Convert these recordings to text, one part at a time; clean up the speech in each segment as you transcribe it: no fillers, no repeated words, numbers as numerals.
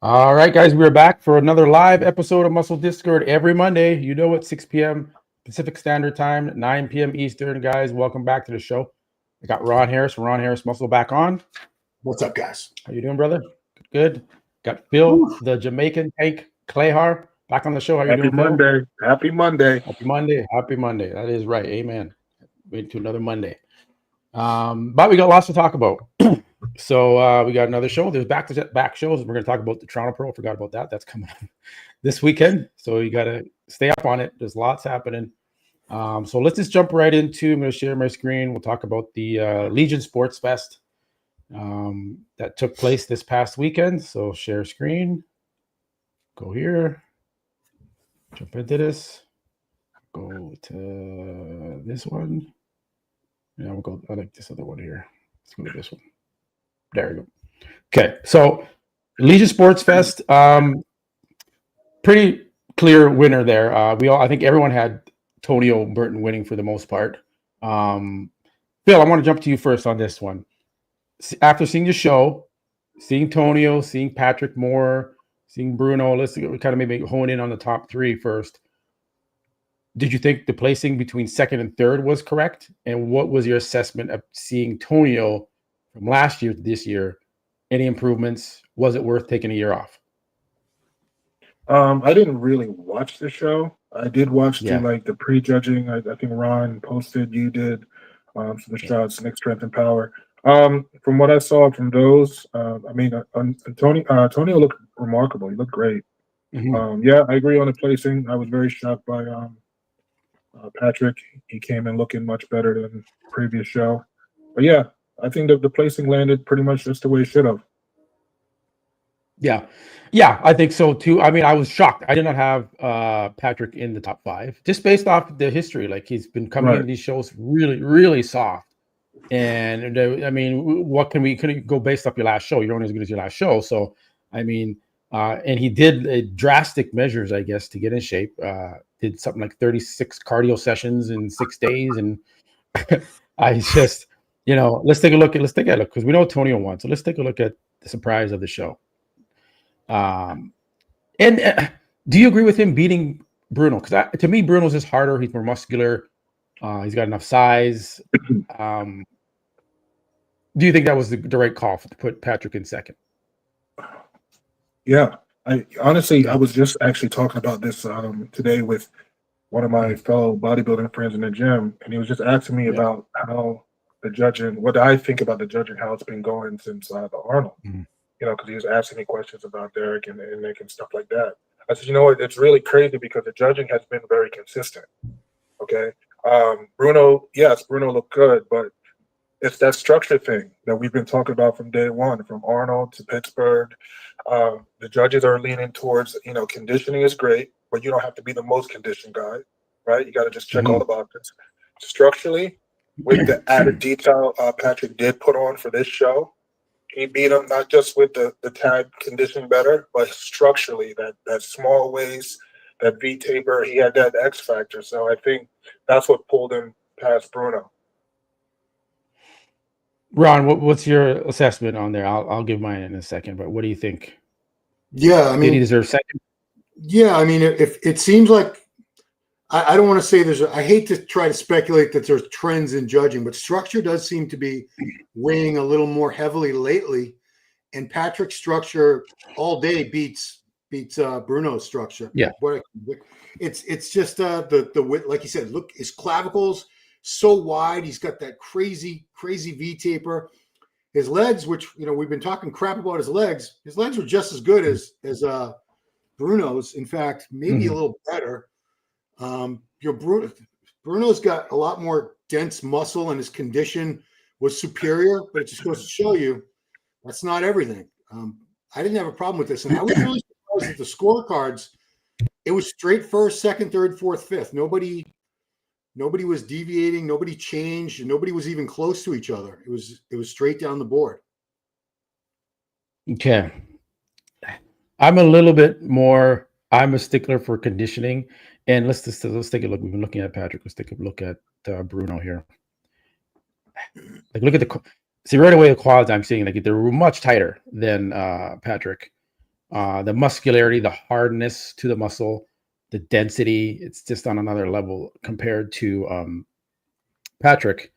All right, guys, we're back for another live episode of Muscle Discord every Monday. You know it, 6 p.m. Pacific Standard Time, 9 p.m. Eastern. Guys, welcome back to the show. I got Ron Harris from Ron Harris Muscle back on. What's up, guys? How you doing, brother? Good. Got Phil, the Jamaican Tank Clayhar, back on the show. How you doing, Monday. Phil? Happy Monday. Happy Monday. Happy Monday. That is right. Amen. Wait to another Monday. But we got lots to talk about. So we got another show. There's back-to-back shows. We're going to talk about the Toronto Pro. Forgot about that. That's coming up this weekend. So you got to stay up on it. There's lots happening. So let's just jump right into. I'm going to share my screen. We'll talk about the Legion Sports Fest that took place this past weekend. So share screen. Go here. Jump into this. Go to this one. Yeah, we'll go. I like this other one here. Let's go to this one. There we go. Okay, so Legion Sports Fest, pretty clear winner there. I think everyone had Tonio Burton winning for the most part. Phil, I want to jump to you first on this one. After seeing the show, seeing Tonio, seeing Patrick Moore, seeing Bruno, let's kind of maybe hone in on the top three first. Did you think the placing between second and third was correct? And what was your assessment of seeing Tonio from last year to this year? Any improvements? Was it worth taking a year off? I didn't really watch the show. I did watch the pre-judging. I think Ron posted, you did, some shots, Nick Strength and Power. From what I saw from those, Tonio looked remarkable. He looked great. Mm-hmm. Yeah, I agree on the placing. I was very shocked by Patrick. He came in looking much better than the previous show. But yeah, I think that the placing landed pretty much just the way it should have. Yeah, I think so too. I mean, I was shocked. I did not have Patrick in the top 5, just based off the history. Like, he's been coming into these shows really, really soft. And I mean, what can we go based off your last show? You're only as good as your last show. So, I mean, and he did drastic measures, I guess, to get in shape. Did something like 36 cardio sessions in 6 days, and I just, let's take a look because we know Tonio won. So let's take a look at the surprise of the show. And do you agree with him beating Bruno? Because to me, Bruno's just harder. He's more muscular. He's got enough size. Do you think that was the right call to put Patrick in second? Yeah, I was just actually talking about this today with one of my fellow bodybuilding friends in the gym, and he was just asking me about how the judging, what I think about the judging, how it's been going since the Arnold. Mm-hmm. Because he was asking me questions about Derek and Nick and stuff like that. I said, it's really crazy because the judging has been very consistent. Okay. Bruno looked good, but it's that structure thing that we've been talking about from day one, from Arnold to Pittsburgh. The judges are leaning towards, conditioning is great, but you don't have to be the most conditioned guy, right? You got to just check all the boxes. Structurally, with the added detail Patrick did put on for this show, he beat him not just with the tag conditioning better, but structurally, that small waist, that V taper, he had that X factor. So I think that's what pulled him past Bruno. Ron, what's your assessment on there? I'll give mine in a second, but what do you think? Yeah, I mean, did he deserve second? Yeah, I mean, if it seems like I don't want to say I hate to try to speculate that there's trends in judging, but structure does seem to be weighing a little more heavily lately. And Patrick's structure all day beats Bruno's structure. Yeah, it's just the width, like you said. Look, his clavicles so wide. He's got that crazy V taper. His legs, which Mm-hmm. we've been talking crap about his legs. His legs were just as good as Bruno's. In fact, maybe a little better. Bruno's got a lot more dense muscle, and his condition was superior. But it just goes to show you that's not everything. I didn't have a problem with this, and I was really surprised that the scorecards. It was straight first, second, third, fourth, fifth. Nobody was deviating. Nobody changed. Nobody was even close to each other. It was straight down the board. Okay. I'm a little bit more. I'm a stickler for conditioning, and let's take a look. We've been looking at Patrick. Let's take a look at Bruno here. Like, look at see right away the quads. I'm seeing like they're much tighter than Patrick. The muscularity, the hardness to the muscle, the density, it's just on another level compared to Patrick.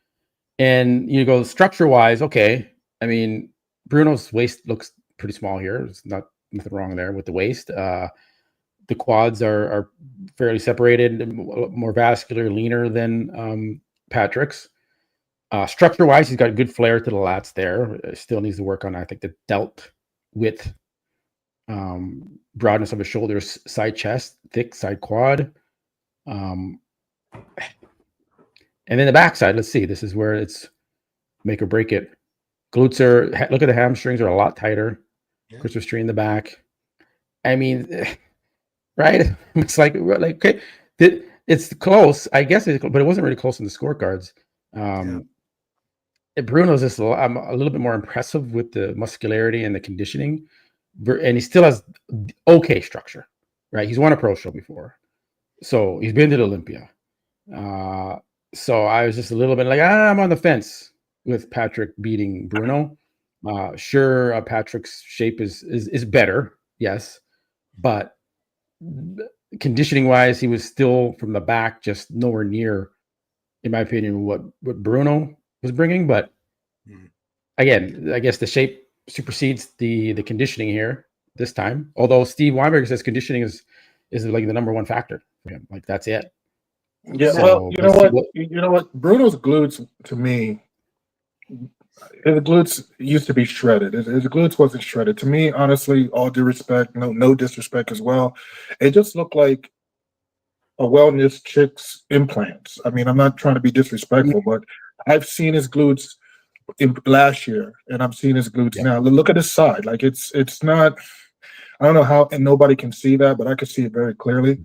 And you go structure wise, okay. I mean, Bruno's waist looks pretty small here. There's nothing wrong there with the waist. The quads are fairly separated, more vascular, leaner than Patrick's. Structure wise, he's got good flair to the lats there. Still needs to work on, I think, the delt width, broadness of his shoulders, side chest, thick side quad. And then the backside, let's see. This is where it's make or break it. Glutes are, look at the hamstrings are a lot tighter. Yeah. Christmas tree in the back. I mean, right? It's like okay, it's close, I guess, but it wasn't really close in the scorecards. Bruno's just I'm a little bit more impressive with the muscularity and the conditioning, and he still has okay structure, right? He's won a pro show before, so he's been to the Olympia. So I was just a little bit like, I'm on the fence with Patrick beating Bruno. Sure, Patrick's shape is better, yes, but conditioning wise, he was still from the back just nowhere near, in my opinion, what Bruno was bringing. But again, I guess the shape supersedes the conditioning here this time. Although Steve Weinberger says conditioning is like the number one factor for him. Like that's it. Yeah, so, well, you know what? Bruno's glutes, to me, his glutes used to be shredded. His glutes wasn't shredded. To me, honestly, all due respect, no disrespect as well, it just looked like a wellness chick's implants. I mean, I'm not trying to be disrespectful, but I've seen his glutes last year, and I'm seeing his glutes now. Look at his side. Like it's not. I don't know how, and nobody can see that, but I can see it very clearly.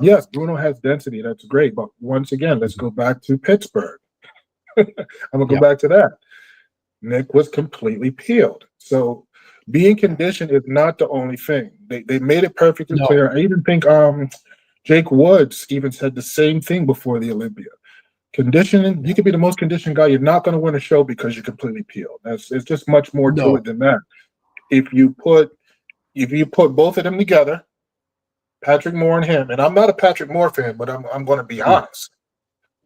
Yes, Bruno has density. That's great. But once again, let's go back to Pittsburgh. I'm going to go back to that. Nick was completely peeled. So being conditioned is not the only thing. They made it perfectly clear. I even think Jake Woods even said the same thing before the Olympia. Conditioning, you could be the most conditioned guy. You're not going to win a show because you're completely peeled. It's just much more to it than that. If you put both of them together, Patrick Moore and him, and I'm not a Patrick Moore fan, but I'm going to be honest.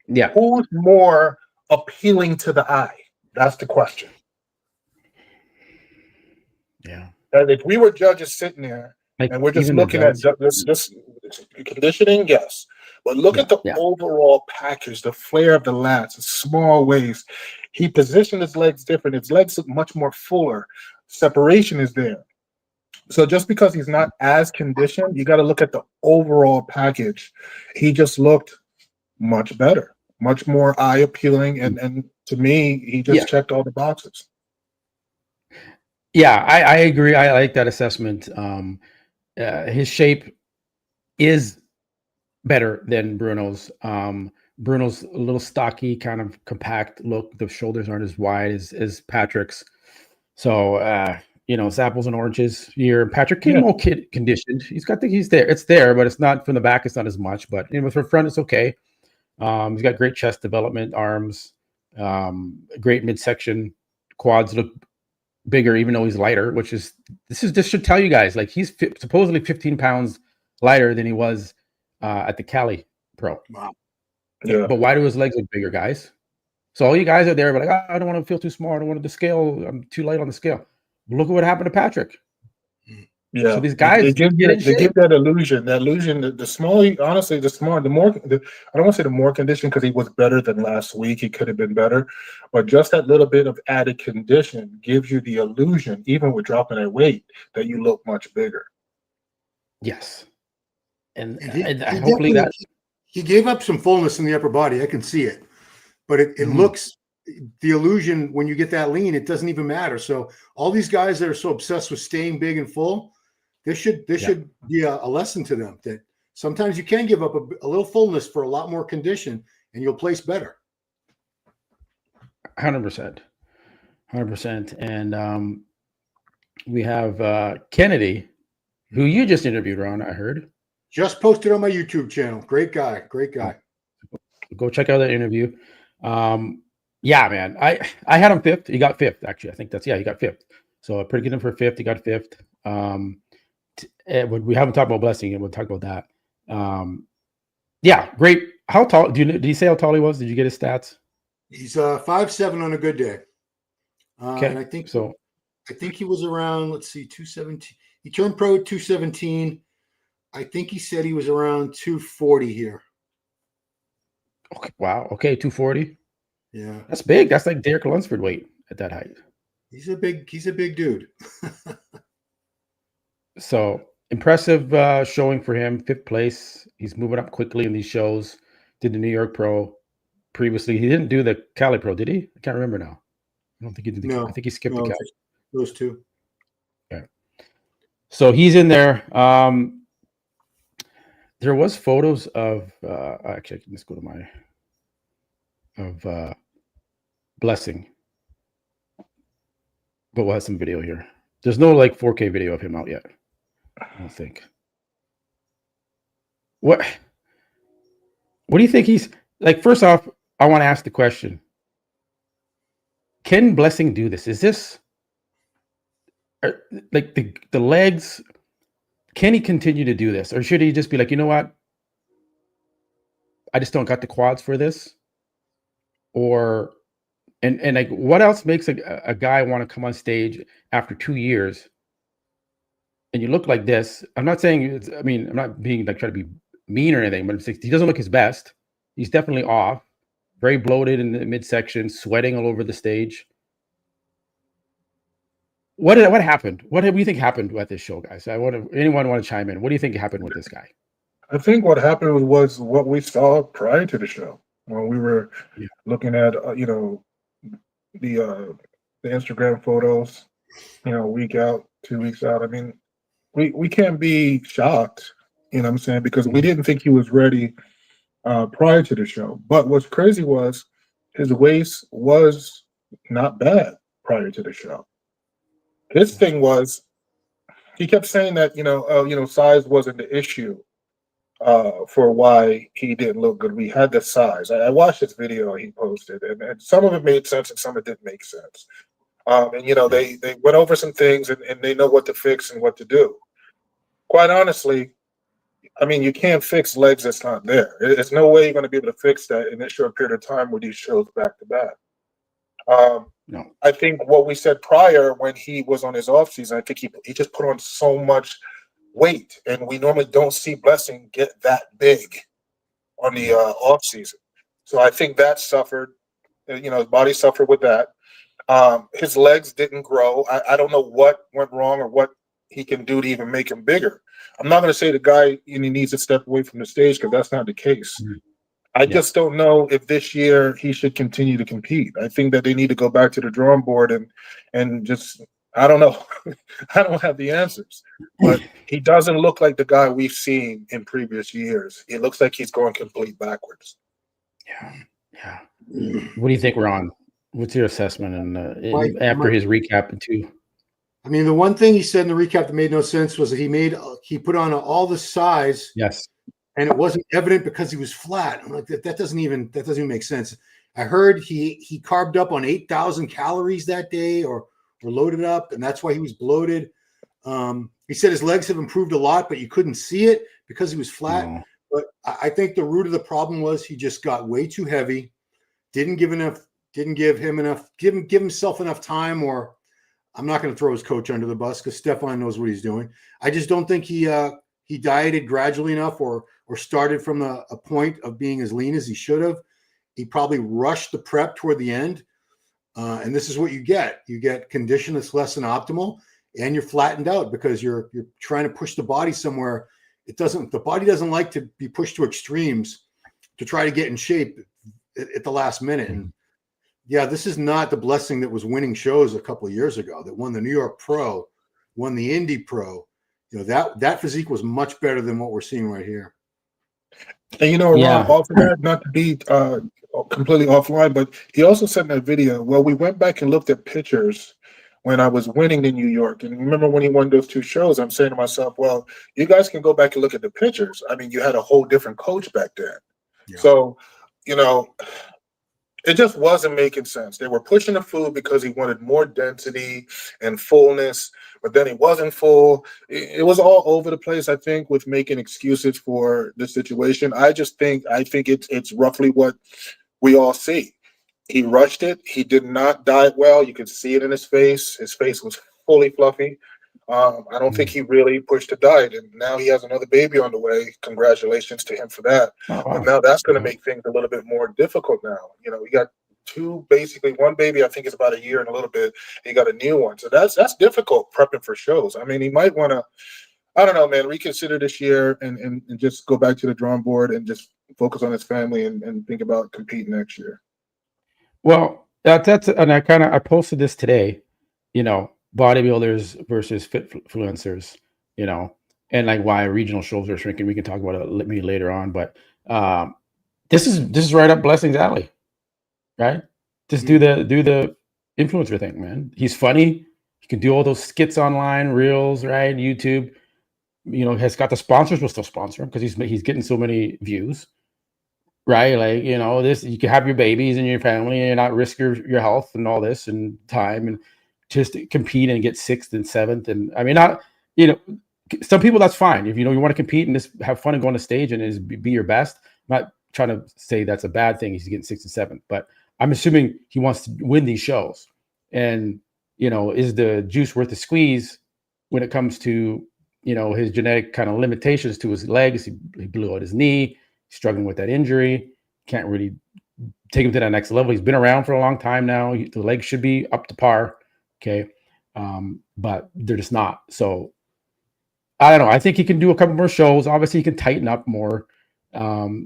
Yeah. Who's more appealing to the eye? That's the question. Yeah. And if we were judges sitting there and we're just looking at this conditioning, yes. But look at the overall package, the flare of the lats, the small waist. He positioned his legs different. His legs look much more fuller. Separation is there. So just because he's not as conditioned, you got to look at the overall package. He just looked much better, much more eye appealing, and to me, he just checked all the boxes. Yeah, I agree. I like that assessment. His shape is better than Bruno's. Bruno's a little stocky, kind of compact look. The shoulders aren't as wide as Patrick's. So it's apples and oranges here. Patrick came all conditioned. He's there. It's there, but it's not from the back. It's not as much. But from front, it's okay. He's got great chest development, arms, great midsection. Quads look bigger, even though he's lighter. This should tell you guys, like he's supposedly 15 pounds lighter than he was at the Cali Pro. Wow. Yeah. But why do his legs look bigger, guys? So all you guys are there, but like, I don't want to feel too small. I don't want the scale. I'm too light on the scale. Look at what happened to Patrick. Yeah. So these guys, they give that illusion. The small, honestly, I don't want to say the more conditioned because he was better than last week. He could have been better, but just that little bit of added condition gives you the illusion, even with dropping that weight, that you look much bigger. Yes. And hopefully that he gave up some fullness in the upper body. I can see it, but it looks, the illusion when you get that lean, it doesn't even matter. So all these guys that are so obsessed with staying big and full, this should be a lesson to them that sometimes you can give up a little fullness for a lot more condition and you'll place better. 100%. And we have Kennedy, who you just interviewed, Ron, I heard. Just posted on my YouTube channel. Great guy. Go check out that interview. Yeah, man. I had him fifth. He got fifth, actually. I think he got fifth. So I predicted him for fifth. He got fifth. we haven't talked about Blessing, and we'll talk about that. Yeah, great. How tall? Did you say how tall he was? Did you get his stats? He's 5'7" on a good day. Okay, and I think he was around, let's see, 217. He turned pro at 217. I think he said he was around 240 here. Okay, wow. Okay, 240. Yeah, that's big. That's like Derek Lunsford weight at that height. He's a big dude. So impressive showing for him. 5th place. He's moving up quickly in these shows. Did the New York Pro previously. He didn't do the Cali Pro, did he? I can't remember now. I don't think he did. I think he skipped the Cali. Those two. Okay. So he's in there. There was photos of actually, I can just go to my Blessing, but we'll have some video here. There's no like 4K video of him out yet, I don't think. What do you think he's like? First off, I want to ask the question: can Blessing do this? Is this like the legs? Can he continue to do this, or should he just be like, you know what? I just don't got the quads for this. Or and like, what else makes a guy want to come on stage after 2 years and you look like this? I'm not saying I'm not being like trying to be mean or anything, but it's like, he doesn't look his best. He's definitely off, very bloated in the midsection, sweating all over the stage. What happened? What do you think happened at this show, guys? Anyone want to chime in? What do you think happened with this guy? I think what happened was what we saw prior to the show when we were looking at the Instagram photos, week out, 2 weeks out. I mean, we can't be shocked, you know what I'm saying, because we didn't think he was ready prior to the show. But what's crazy was his waist was not bad prior to the show. His thing was he kept saying that size wasn't the issue for why he didn't look good. We had the size. I watched this video he posted, and some of it made sense and some of it didn't make sense. They went over some things and they know what to fix and what to do. Quite honestly, I mean, you can't fix legs that's not there. There's no way you're going to be able to fix that in this short period of time with these shows back to back. No. I think what we said prior when he was on his off season, I think he just put on so much weight, and we normally don't see Blessing get that big on the off season. So I think that suffered. His body suffered with that. His legs didn't grow. I don't know what went wrong or what he can do to even make him bigger. I'm not going to say the guy needs to step away from the stage, because that's not the case. I just don't know if this year he should continue to compete. I think that they need to go back to the drawing board and just, I don't know. I don't have the answers. But he doesn't look like the guy we've seen in previous years. It looks like he's going complete backwards. Yeah. What do you think, Ron? What's your assessment after his recap too? I mean, the one thing he said in the recap that made no sense was that he put on all the size. Yes. And it wasn't evident because he was flat. I'm like, that doesn't even make sense. I heard he carved up on 8,000 calories that day or loaded up, and that's why he was bloated. He said his legs have improved a lot, but you couldn't see it because he was flat. No. But I think the root of the problem was he just got way too heavy, didn't give himself enough time, or I'm not going to throw his coach under the bus because Stefan knows what he's doing. I just don't think he dieted gradually enough or started from a point of being as lean as he should have. He probably rushed the prep toward the end. And this is what you get. You get condition that's less than optimal, and you're flattened out because you're trying to push the body somewhere. The body doesn't like to be pushed to extremes to try to get in shape at the last minute. And yeah, this is not the Blessing that was winning shows a couple of years ago, that won the New York Pro, won the Indy Pro. That physique was much better than what we're seeing right here. And Ron, off of that, not to be completely offline, but he also said in that video, well, we went back and looked at pictures when I was winning in New York. And remember when he won those 2 shows, I'm saying to myself, well, you guys can go back and look at the pictures. I mean, you had a whole different coach back then. Yeah. So, It just wasn't making sense. They were pushing the food because he wanted more density and fullness, but then he wasn't full. It was all over the place, I think, with making excuses for the situation. I think it's roughly what we all see. He rushed it. He did not diet well. You could see it in his face. His face was fully fluffy. I don't think he really pushed the diet, and now he has another baby on the way. Congratulations to him for that. Oh, wow. But now that's going to make things a little bit more difficult now. You know, we got one baby, I think is about a year and a little bit. He got a new one. So that's difficult prepping for shows. I mean, he might want to, I don't know, man, reconsider this year and just go back to the drawing board and just focus on his family and think about competing next year. Well, and I posted this today, you know, bodybuilders versus fit influencers, you know, and like why regional shows are shrinking. We can talk about it maybe later on, but this is right up Blessing's alley, right? Just do the influencer thing, man. He's funny. He can do all those skits online, reels, right? YouTube, you know, has got the sponsors. Will still sponsor him because he's getting so many views, right? Like, you know, this, you can have your babies and your family and not risk your health and all this and time and just compete and get 6th and 7th. And I mean, not, you know, some people, that's fine. If, you know, you want to compete and just have fun and go on the stage and be your best. I'm not trying to say that's a bad thing. He's getting 6th and 7th, but I'm assuming he wants to win these shows. And, you know, is the juice worth the squeeze when it comes to, you know, his genetic kind of limitations to his legs? He blew out his knee, struggling with that injury. Can't really take him to that next level. He's been around for a long time now. The legs should be up to par. Okay. But they're just not. So I don't know. I think he can do a couple more shows. Obviously he can tighten up more.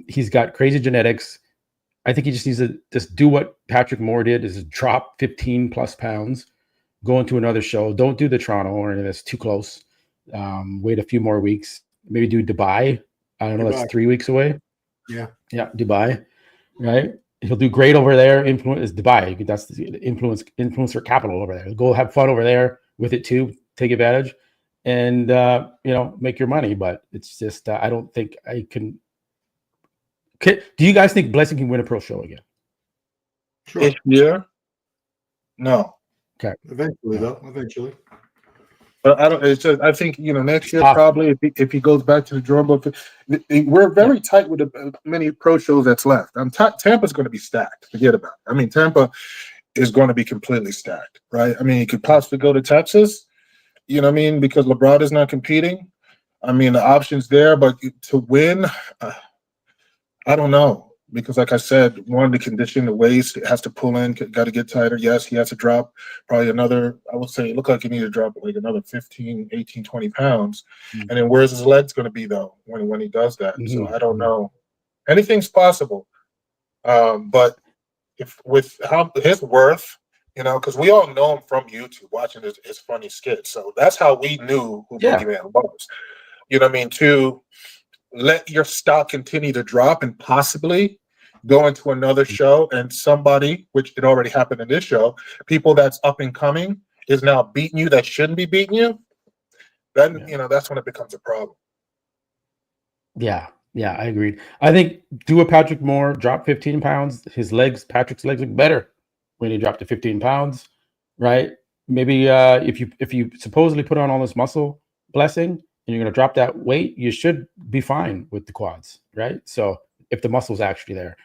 He's got crazy genetics. I think he just needs to just do what Patrick Moore did, is drop 15 plus pounds, go into another show. Don't do the Toronto or anything that's too close. Wait a few more weeks. Maybe do Dubai. I don't know. That's 3 weeks away. Yeah. Yeah. Dubai. Right. He'll do great over there. Influence Dubai. That's the influencer capital over there. Go have fun over there with it too. Take advantage and, you know, make your money. But it's just, I don't think I can. Do you guys think Blessing can win a pro show again? Sure. This year? No. Okay. Eventually, though. Eventually. But I don't. It's just, I think, you know, next year probably if he goes back to the drawing board, we're very tight with the many pro shows that's left. Tampa's going to be stacked. Forget about it. I mean, Tampa is going to be completely stacked, right? I mean, he could possibly go to Texas. You know what I mean? Because LeBron is not competing. I mean, the options there, but to win, I don't know. Because like I said, one, the condition, the waist, it has to pull in, got to get tighter. Yes, he has to drop probably another, I would say, it looked like he needed to drop like another 15, 18, 20 pounds. And then where's his legs going to be, though, when he does that? So I don't know. Anything's possible. But if with how his worth, you know, because we all know him from YouTube, watching his funny skits. So that's how we knew who Boogeyman was. You know what I mean? To let your stock continue to drop and possibly go into another show and somebody, which it already happened in this show, people that's up and coming is now beating you that shouldn't be beating you, then, you know, that's when it becomes a problem. Yeah, I agreed. I think do a Patrick Moore, drop 15 pounds. Patrick's legs look better when he dropped to 15 pounds, right? Maybe if you supposedly put on all this muscle, Blessing, and you're going to drop that weight, you should be fine with the quads, right? So if the muscle's actually there.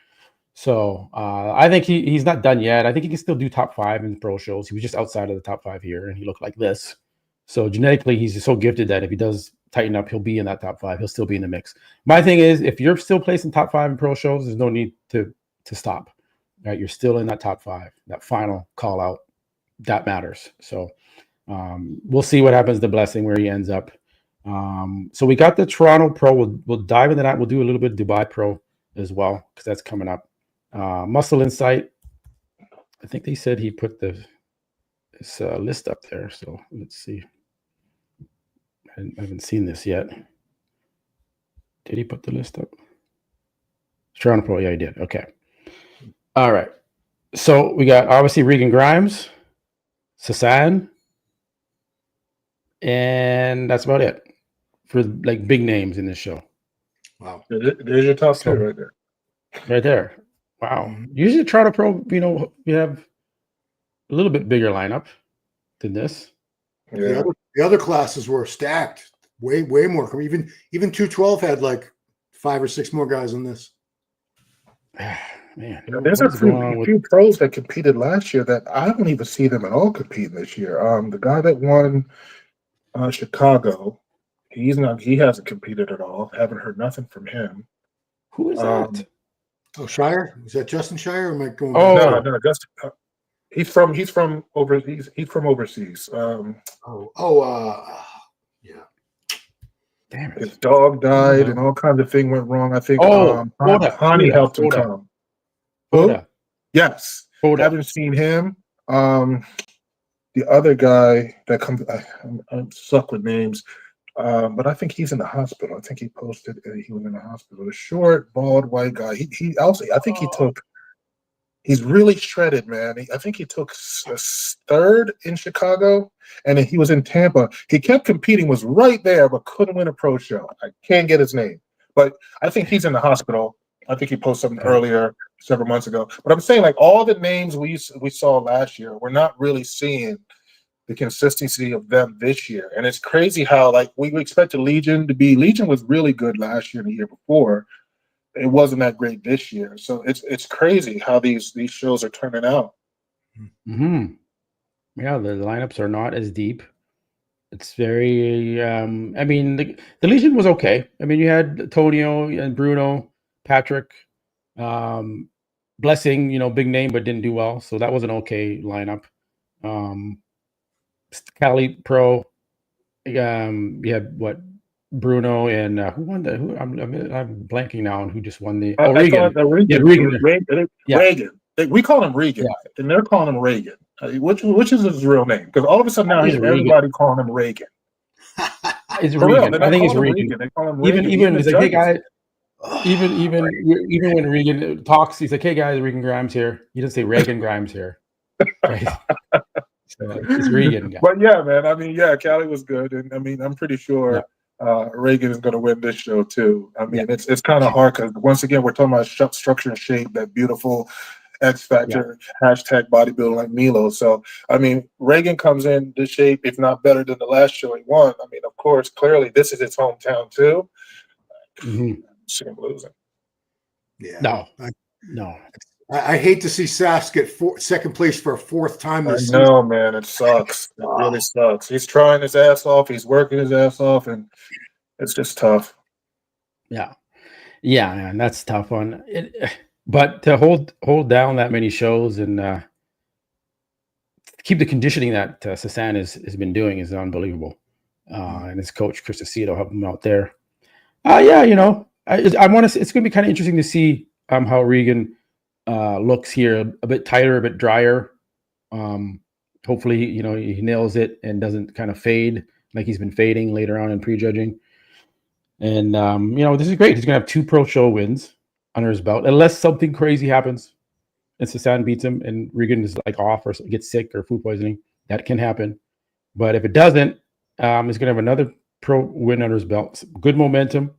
So I think he's not done yet. I think he can still do top 5 in pro shows. He was just outside of the top 5 here, and he looked like this. So genetically, he's just so gifted that if he does tighten up, he'll be in that top 5. He'll still be in the mix. My thing is, if you're still placing top 5 in pro shows, there's no need to stop. Right? You're still in that top 5. That final call out, that matters. So we'll see what happens to Blessing, where he ends up. So we got the Toronto Pro. We'll dive into that. We'll do a little bit of Dubai Pro as well, because that's coming up. Muscle Insight. I think they said he put this list up there. So let's see. I haven't seen this yet. Did he put the list up? Toronto Pro. Yeah, he did. Okay. All right. So we got obviously Regan Grimes, Sasan, and that's about it for like big names in this show. Wow. There's your top 2 right there. Right there. Wow. Usually Toronto Pro, you have a little bit bigger lineup than this. Yeah. The other classes were stacked, way more. Even 212 had like 5 or 6 more guys on this. Man, there's a few pros that competed last year that I don't even see them at all competing this year. The guy that won Chicago, he hasn't competed at all. Haven't heard nothing from him. Who is that? Shire? Is that Justin Shire? Or am I going? No, Justin. He's from overseas. Yeah. Damn it. His dog died and all kinds of things went wrong. I think Haney helped him come. Who? Yes. Boda. Haven't seen him. The other guy that comes, I'm stuck with names, but I think he's in the hospital. I think he posted he was in the hospital. The short, bald, white guy. He also, I think he's really shredded, man. I think he took third in Chicago, and then he was in Tampa. He kept competing, was right there, but couldn't win a pro show. I can't get his name, but I think he's in the hospital. I think he posted something earlier, several months ago. But I'm saying, like, all the names we saw last year, we're not really seeing the consistency of them this year. And it's crazy how, like, we expected Legion was really good last year and the year before. It wasn't that great this year. So it's crazy how these shows are turning out. Mm-hmm. Yeah, the lineups are not as deep. It's very I mean, the Legion was okay. I mean, you had Tonio and Bruno, Patrick, Blessing, big name but didn't do well. So that was an okay lineup. Cali Pro, you had what? Bruno and who won the? I'm blanking now on who just won the. Regan. Regan. We call him Regan, and they're calling him Regan. Which is his real name? Because all of a sudden now everybody calling him Regan. It's Regan. I think it's Regan. They call him Regan. Even he's like, hey guys. Even when Regan talks, he's like, hey guys, Regan Grimes here. He doesn't say Regan Grimes here. Right? So it's Regan. But yeah, man. I mean, Cali was good, and I mean, I'm pretty sure. Yeah. Regan is going to win this show too. I mean, it's kind of hard because once again we're talking about structure and shape, that beautiful X factor hashtag bodybuilding like Milo. So I mean, Regan comes in this shape, if not better than the last show he won. I mean, of course, clearly this is his hometown too. See him losing. Yeah. No. I hate to see Safs get second place for a 4th time this season. No, man, it sucks. It really sucks. He's trying his ass off. He's working his ass off, and it's just tough. Yeah, man, that's a tough one. But to hold down that many shows and keep the conditioning that Sasan has been doing is unbelievable. And his coach Chris Aceto helped him out there. I want to. It's going to be kind of interesting to see how Regan looks here, a bit tighter, a bit drier. Hopefully, he nails it and doesn't kind of fade like he's been fading later on in prejudging. And this is great. He's gonna have 2 pro show wins under his belt, unless something crazy happens and Sasan beats him and Regan is like off or gets sick or food poisoning. That can happen. But if it doesn't, he's gonna have another pro win under his belt. Good momentum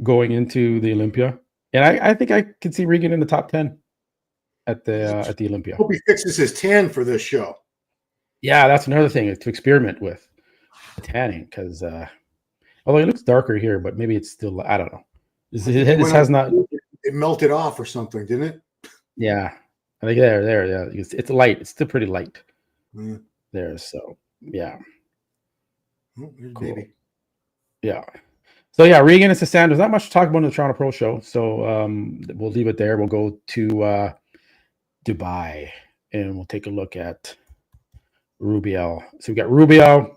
going into the Olympia, and I think I can see Regan in the top 10. At the Olympia. Hope he fixes his tan for this show. Yeah, that's another thing to experiment with tanning, because although it looks darker here, but maybe it's still, I don't know. This has not. It melted off or something, didn't it? Yeah, I think there. Yeah, it's light. It's still pretty light there. So yeah, Cool. Baby. Yeah. So yeah, Regan and Sasan. There's not much to talk about in the Toronto Pro Show, so we'll leave it there. We'll go to Dubai, and we'll take a look at Rubiel. So we got Rubiel.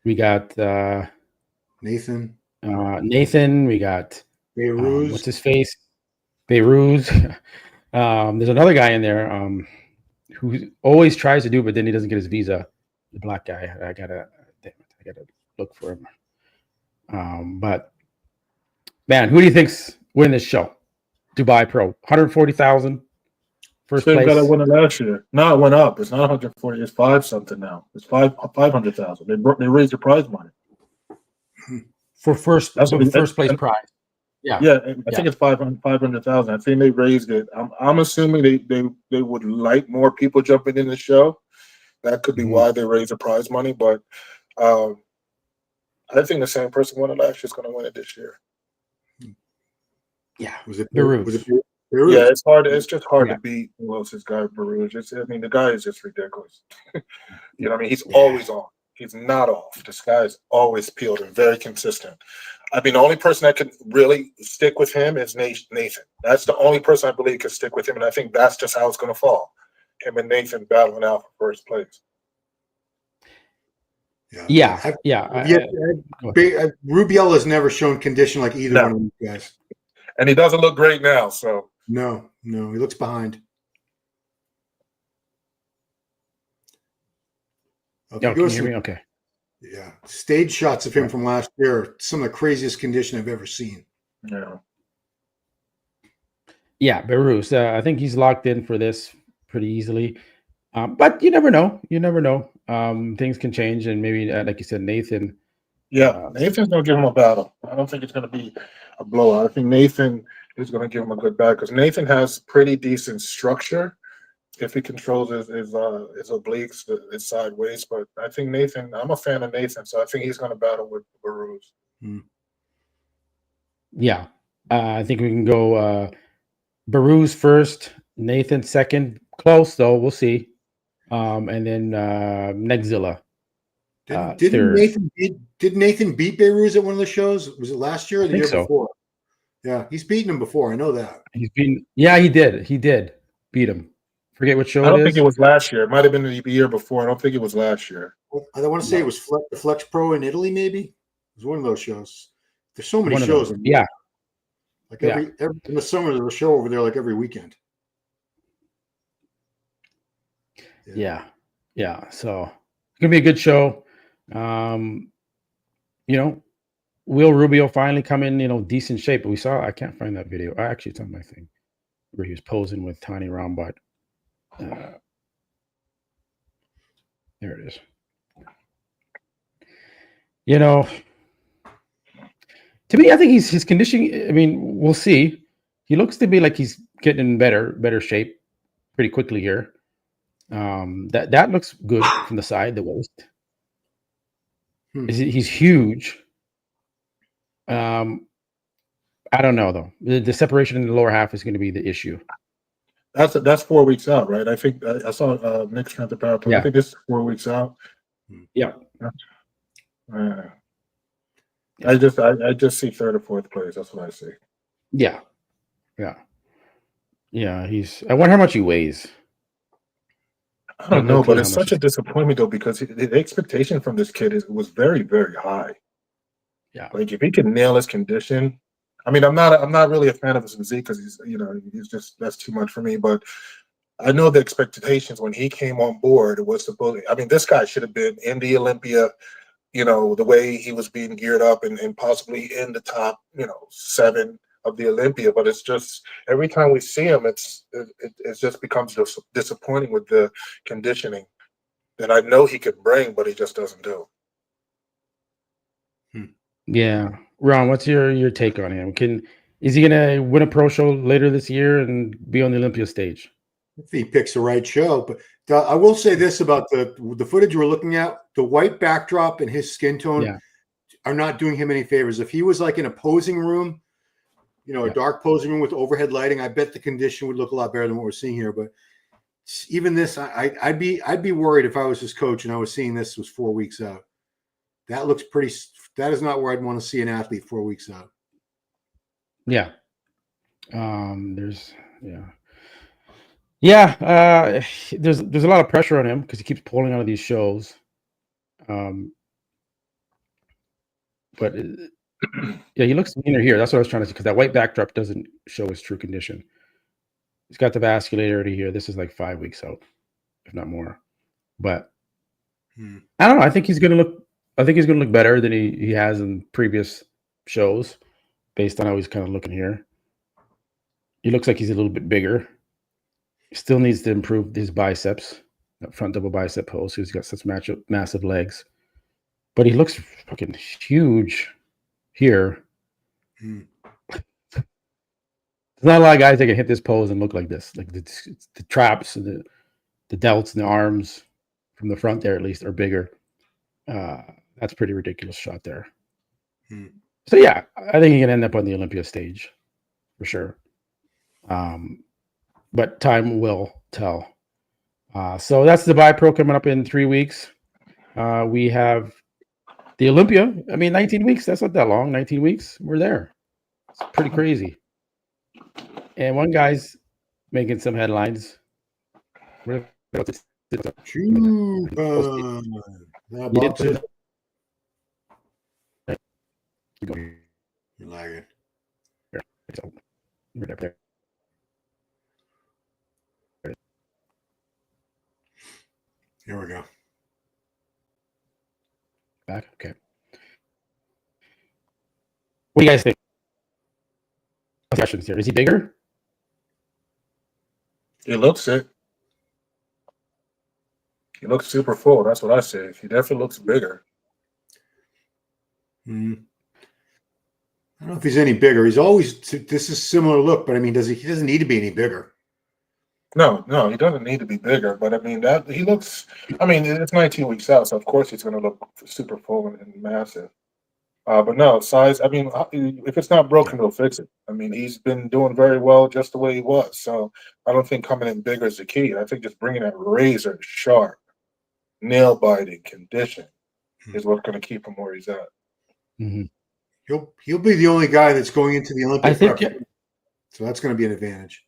We got Nathan. We got Beirut. What's his face? Beirut. There's another guy in there who always tries to do, but then he doesn't get his visa. The black guy. I gotta look for him. But man, who do you think's winning this show? Dubai Pro, 140,000. First place. Got to win it last year. No, it went up. It's not 140. It's 5 something now. It's 500,000. They raised the prize money for first. That's the first place prize. Yeah. Yeah, I think it's 500,000. I think they raised it. I'm assuming they would like more people jumping in the show. That could be why they raised the prize money. But I think the same person won it last year is going to win it this year. Yeah. Was it Baruch? Baruch? Yeah, it's hard. It's just hard Yeah. to beat who else this guy Baruch. I mean, the guy is just ridiculous. You know what I mean? He's always on. He's not off. This guy is always peeled and very consistent. I mean, the only person that can really stick with him is Nathan. That's the only person I believe can stick with him, and I think that's just how it's going to fall. Him and Nathan battling out for first place. Rubiel has never shown condition like either one of these guys. And he doesn't look great now, so. No, he looks behind. Okay, can you hear me? Okay. Yeah, stage shots of him from last year. Some of the craziest condition I've ever seen. Yeah, Baruch. I think he's locked in for this pretty easily. But you never know. Things can change, and maybe, like you said, Nathan. Yeah, Nathan's going to give him a battle. I don't think it's going to be a blowout. I think Nathan is going to give him a good battle because Nathan has pretty decent structure if he controls his obliques, his sideways. But I think Nathan, I'm a fan of Nathan, so I think he's going to battle with Baruch. Yeah, I think we can go Baruch first, Nathan second. Close though, we'll see. And then Nexzilla. Did Nathan beat Beirut at one of the shows? Was it last year or the year before? Yeah, he's beaten him before. I know that. Yeah, he did. He did beat him. Forget what show it is. I don't think it was last year. It might have been the year before. I don't think it was last year. I want to say it was Flex Pro in Italy, maybe. It was one of those shows. There's so many shows. Yeah. Like every in the summer, there's a show over there like every weekend. Yeah. So it's gonna be a good show. Will Rubio finally come in, decent shape? But I can't find that video. Actually, it's on my thing where he was posing with Tiny Rombot. There it is. To me, I think his conditioning. I mean, we'll see. He looks to be like he's getting in better shape pretty quickly here. That looks good from the side, the waist. He's huge. I don't know though. The separation in the lower half is going to be the issue. That's 4 weeks out, right? I think I saw Nick's strength to power play. I think this is 4 weeks out. Yeah. I just see third or fourth place. That's what I see. Yeah. I wonder how much he weighs. I don't know, but it's such a disappointment though because the expectation from this kid was very, very high. Yeah, like if he can nail his condition, I mean, I'm not really a fan of his physique because he's just that's too much for me. But I know the expectations when he came on board was supposed. I mean, this guy should have been in the Olympia. The way he was being geared up and possibly in the top, 7 of the Olympia, but it's just every time we see him, it just becomes disappointing with the conditioning that I know he could bring, but he just doesn't do. Yeah, Ron, what's your take on him? Is he gonna win a pro show later this year and be on the Olympia stage? If he picks the right show, but I will say this about the footage we're looking at: the white backdrop and his skin tone are not doing him any favors. If he was like in a posing room, a dark posing room with overhead lighting, I bet the condition would look a lot better than what we're seeing here. But even this, I'd be worried if I was his coach and I was seeing this was 4 weeks out. That looks pretty. That is not where I'd want to see an athlete 4 weeks out. Yeah. There's a lot of pressure on him because he keeps pulling out of these shows. But he looks leaner here. That's what I was trying to say because that white backdrop doesn't show his true condition. He's got the vascularity here. This is like 5 weeks out, if not more. But I don't know. I think he's gonna look better than he has in previous shows, based on how he's kind of looking here. He looks like he's a little bit bigger. He still needs to improve his biceps, that front double bicep pose. He's got such massive legs, but he looks fucking huge here. not a lot of guys that can hit this pose and look like this. Like the traps and the delts and the arms from the front there, at least, are bigger. That's a pretty ridiculous shot there. So yeah, I think he can end up on the Olympia stage for sure. But time will tell. So that's the Dubai Pro coming up in 3 weeks. We have the Olympia. I mean, 19 weeks. That's not that long. 19 weeks. We're there. It's pretty crazy. And one guy's making some headlines. Choopan. You're lagging. Here we go. Back. Okay. What do you guys think? Questions here. Is he bigger? He looks it. He looks super full. That's what I say. He definitely looks bigger. I don't know if he's any bigger. He's always this is similar look, but I mean, he doesn't need to be any bigger. No, he doesn't need to be bigger. But I mean, that he looks. I mean, it's 19 weeks out, so of course he's going to look super full and massive. But no, size. I mean, if it's not broken, they'll fix it. I mean, he's been doing very well just the way he was. So I don't think coming in bigger is the key. I think just bringing that razor sharp, nail biting condition is what's going to keep him where he's at. Mm-hmm. He'll be the only guy that's going into the Olympic. I think, so that's going to be an advantage.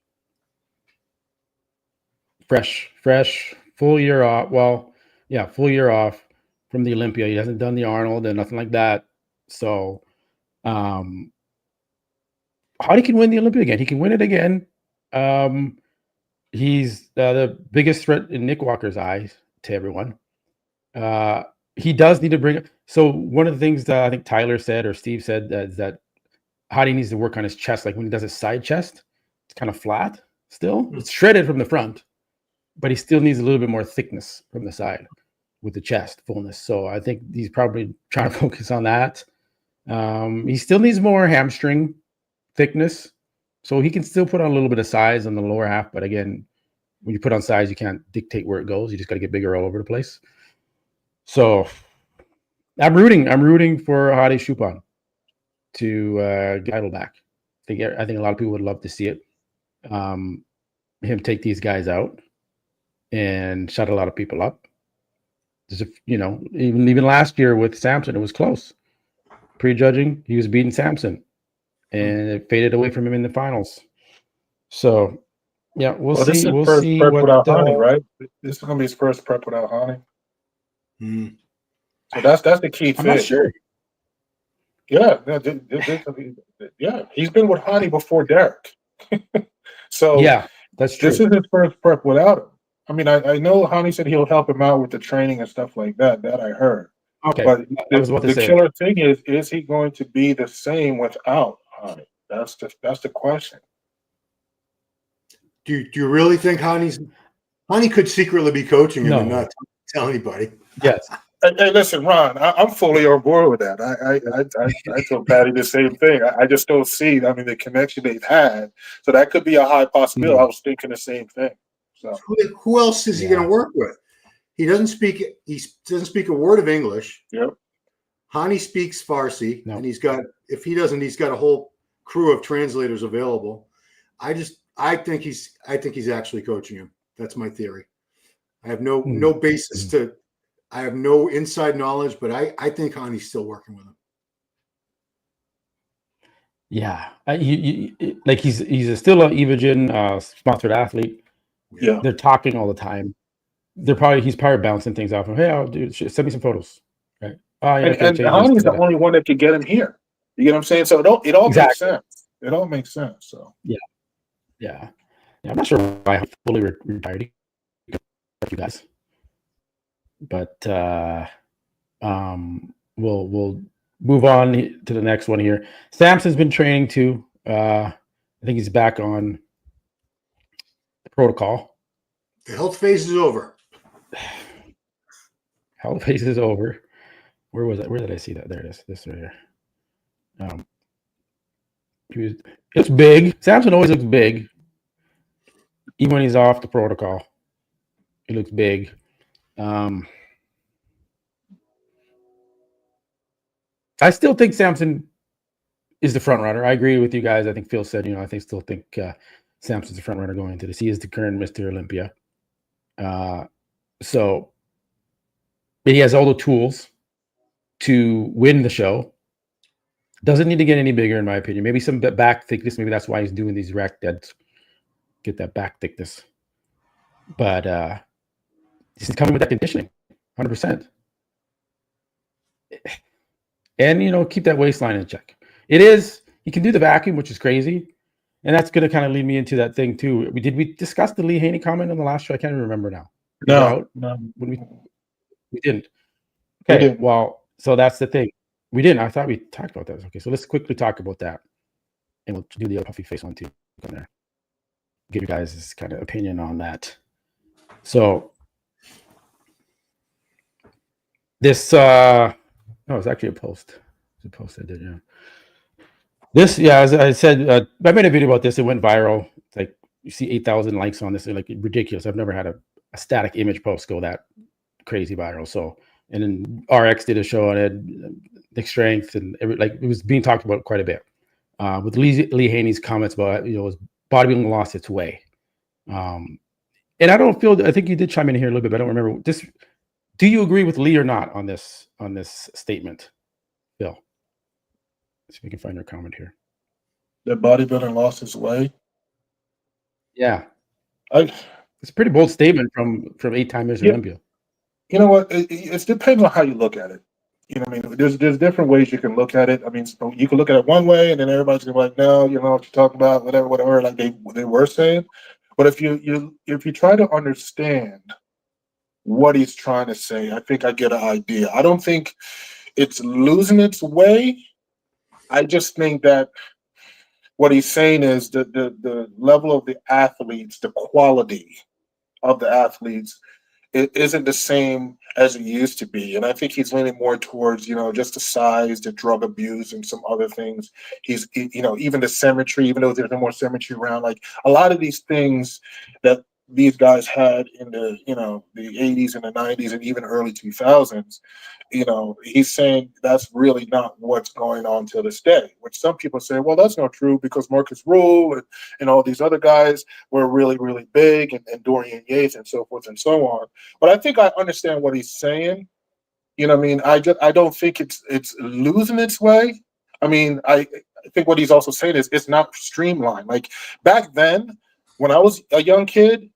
Fresh, full year off. Well, yeah, full year off from the Olympia. He hasn't done the Arnold and nothing like that. So, Hadi can win the Olympia again. He can win it again. He's the biggest threat in Nick Walker's eyes to everyone. He does need to bring it. So one of the things that I think Tyler said or Steve said is that Hadi needs to work on his chest. Like when he does his side chest, it's kind of flat still. It's shredded from the front, but he still needs a little bit more thickness from the side with the chest fullness. So I think he's probably trying to focus on that. He still needs more hamstring thickness. So he can still put on a little bit of size on the lower half. But again, when you put on size, you can't dictate where it goes. You just got to get bigger all over the place. So I'm rooting for Hadi Choopan to get the title back. I think a lot of people would love to see it. Him take these guys out and shut a lot of people up. Even last year with Samson, it was close. Prejudging, he was beating Samson, and it faded away from him in the finals. So, yeah, we'll see. This is We'll first see prep what without Haney, right? This is going to be his first prep without Haney. So that's the key thing. I'm not sure. Yeah, he's been with Haney before Derek. So yeah, that's true. This is his first prep without him. I mean, I know Haney said he'll help him out with the training and stuff like that. That I heard. Okay, but the killer thing is he going to be the same without Haney? That's the question. Do you really think Haney could secretly be coaching him and not tell anybody? Yes. Hey, listen, Ron, I'm fully on board with that. I told Patty the same thing. I just don't see, the connection they've had. So that could be a high possibility. I was thinking the same thing. So who else is he going to work with? He doesn't speak a word of English. Yep. Haney speaks Farsi, and he's got a whole crew of translators available. I think he's actually coaching him. That's my theory. I have no basis to. I have no inside knowledge, but I think Haney's still working with him. Yeah, he's still an Evogen sponsored athlete. Yeah, they're talking all the time. He's probably bouncing things off him. Hey, I'll send me some photos. Right? Oh, yeah, and Haney's the only one that could get him here. You get what I'm saying? So it all makes sense. It all makes sense. So yeah. I'm not sure why I'm fully retired. You guys. But we'll move on to the next one here. Samson's been training too. I think he's back on the protocol. The health phase is over. Health phase is over. Where was that? Where did I see that? There it is. This right here. It's big. Samson always looks big, even when he's off the protocol. He looks big. I still think Samson is the front runner. I agree with you guys. I think Phil said, I still think Samson's the front runner going into this. He is the current Mr. Olympia. So he has all the tools to win the show. Doesn't need to get any bigger, in my opinion. Maybe some back thickness. Maybe that's why he's doing these rack deads. Get that back thickness. But he's coming with that conditioning, 100%. And, keep that waistline in check. He can do the vacuum, which is crazy. And that's going to kind of lead me into that thing, too. Did we discuss the Lee Haney comment on the last show? I can't even remember now. No. We didn't. Okay, well, so that's the thing. We didn't. I thought we talked about that. Okay, so let's quickly talk about that. And we'll do the puffy face one, too. Give you guys this kind of opinion on that. So, this, it's actually a post. It's a post I did, yeah. This, as I said, I made a video about this. It went viral. It's like you see 8,000 likes on this. They're like ridiculous. I've never had a static image post go that crazy viral. So, and then RX did a show on it, Nick Strength, and it was being talked about quite a bit. With Lee Haney's comments about bodybuilding lost its way. And I think you did chime in here a little bit, but I don't remember. Do you agree with Lee or not on this statement, Bill? See if we can find your comment here. That bodybuilding lost its way. Yeah, it's a pretty bold statement from 8-time Mr. Olympia. You know what? It depends on how you look at it. You know what I mean? There's different ways you can look at it. I mean, you can look at it one way, and then everybody's gonna be like, no, you know what you're talking about, whatever, like they were saying. But if you try to understand what he's trying to say, I think I get an idea. I don't think it's losing its way. I just think that what he's saying is the level of the athletes, the quality of the athletes, it isn't the same as it used to be. And I think he's leaning more towards, just the size, the drug abuse, and some other things. Even the symmetry, even though there's no more symmetry around, like a lot of these things that these guys had in the, the 80s and the 90s and even early 2000s, he's saying that's really not what's going on to this day, which some people say, well, that's not true because Marcus Rule and all these other guys were really, really big, and Dorian Yates and so forth and so on. But I think I understand what he's saying. I don't think it's losing its way. I mean, I think what he's also saying is it's not streamlined. Like back then, when I was a young kid,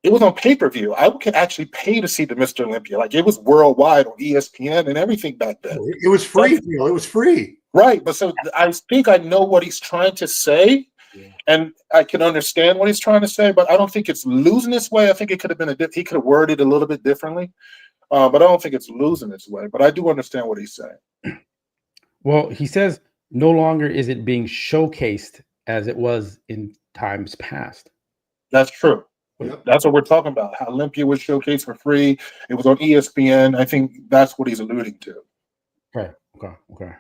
it was on pay-per-view. I could actually pay to see the Mr. Olympia. Like it was worldwide on ESPN and everything back then. It was free. It was free. Right. But so I think I know what he's trying to say, and I can understand what he's trying to say, but I don't think it's losing its way. I think it could have been he could have worded it a little bit differently, but I don't think it's losing its way. But I do understand what he's saying. Well, he says no longer is it being showcased as it was in times past. That's true. Yep. That's what we're talking about. How Olympia was showcased for free. It was on ESPN. I think that's what he's alluding to. Right. Okay.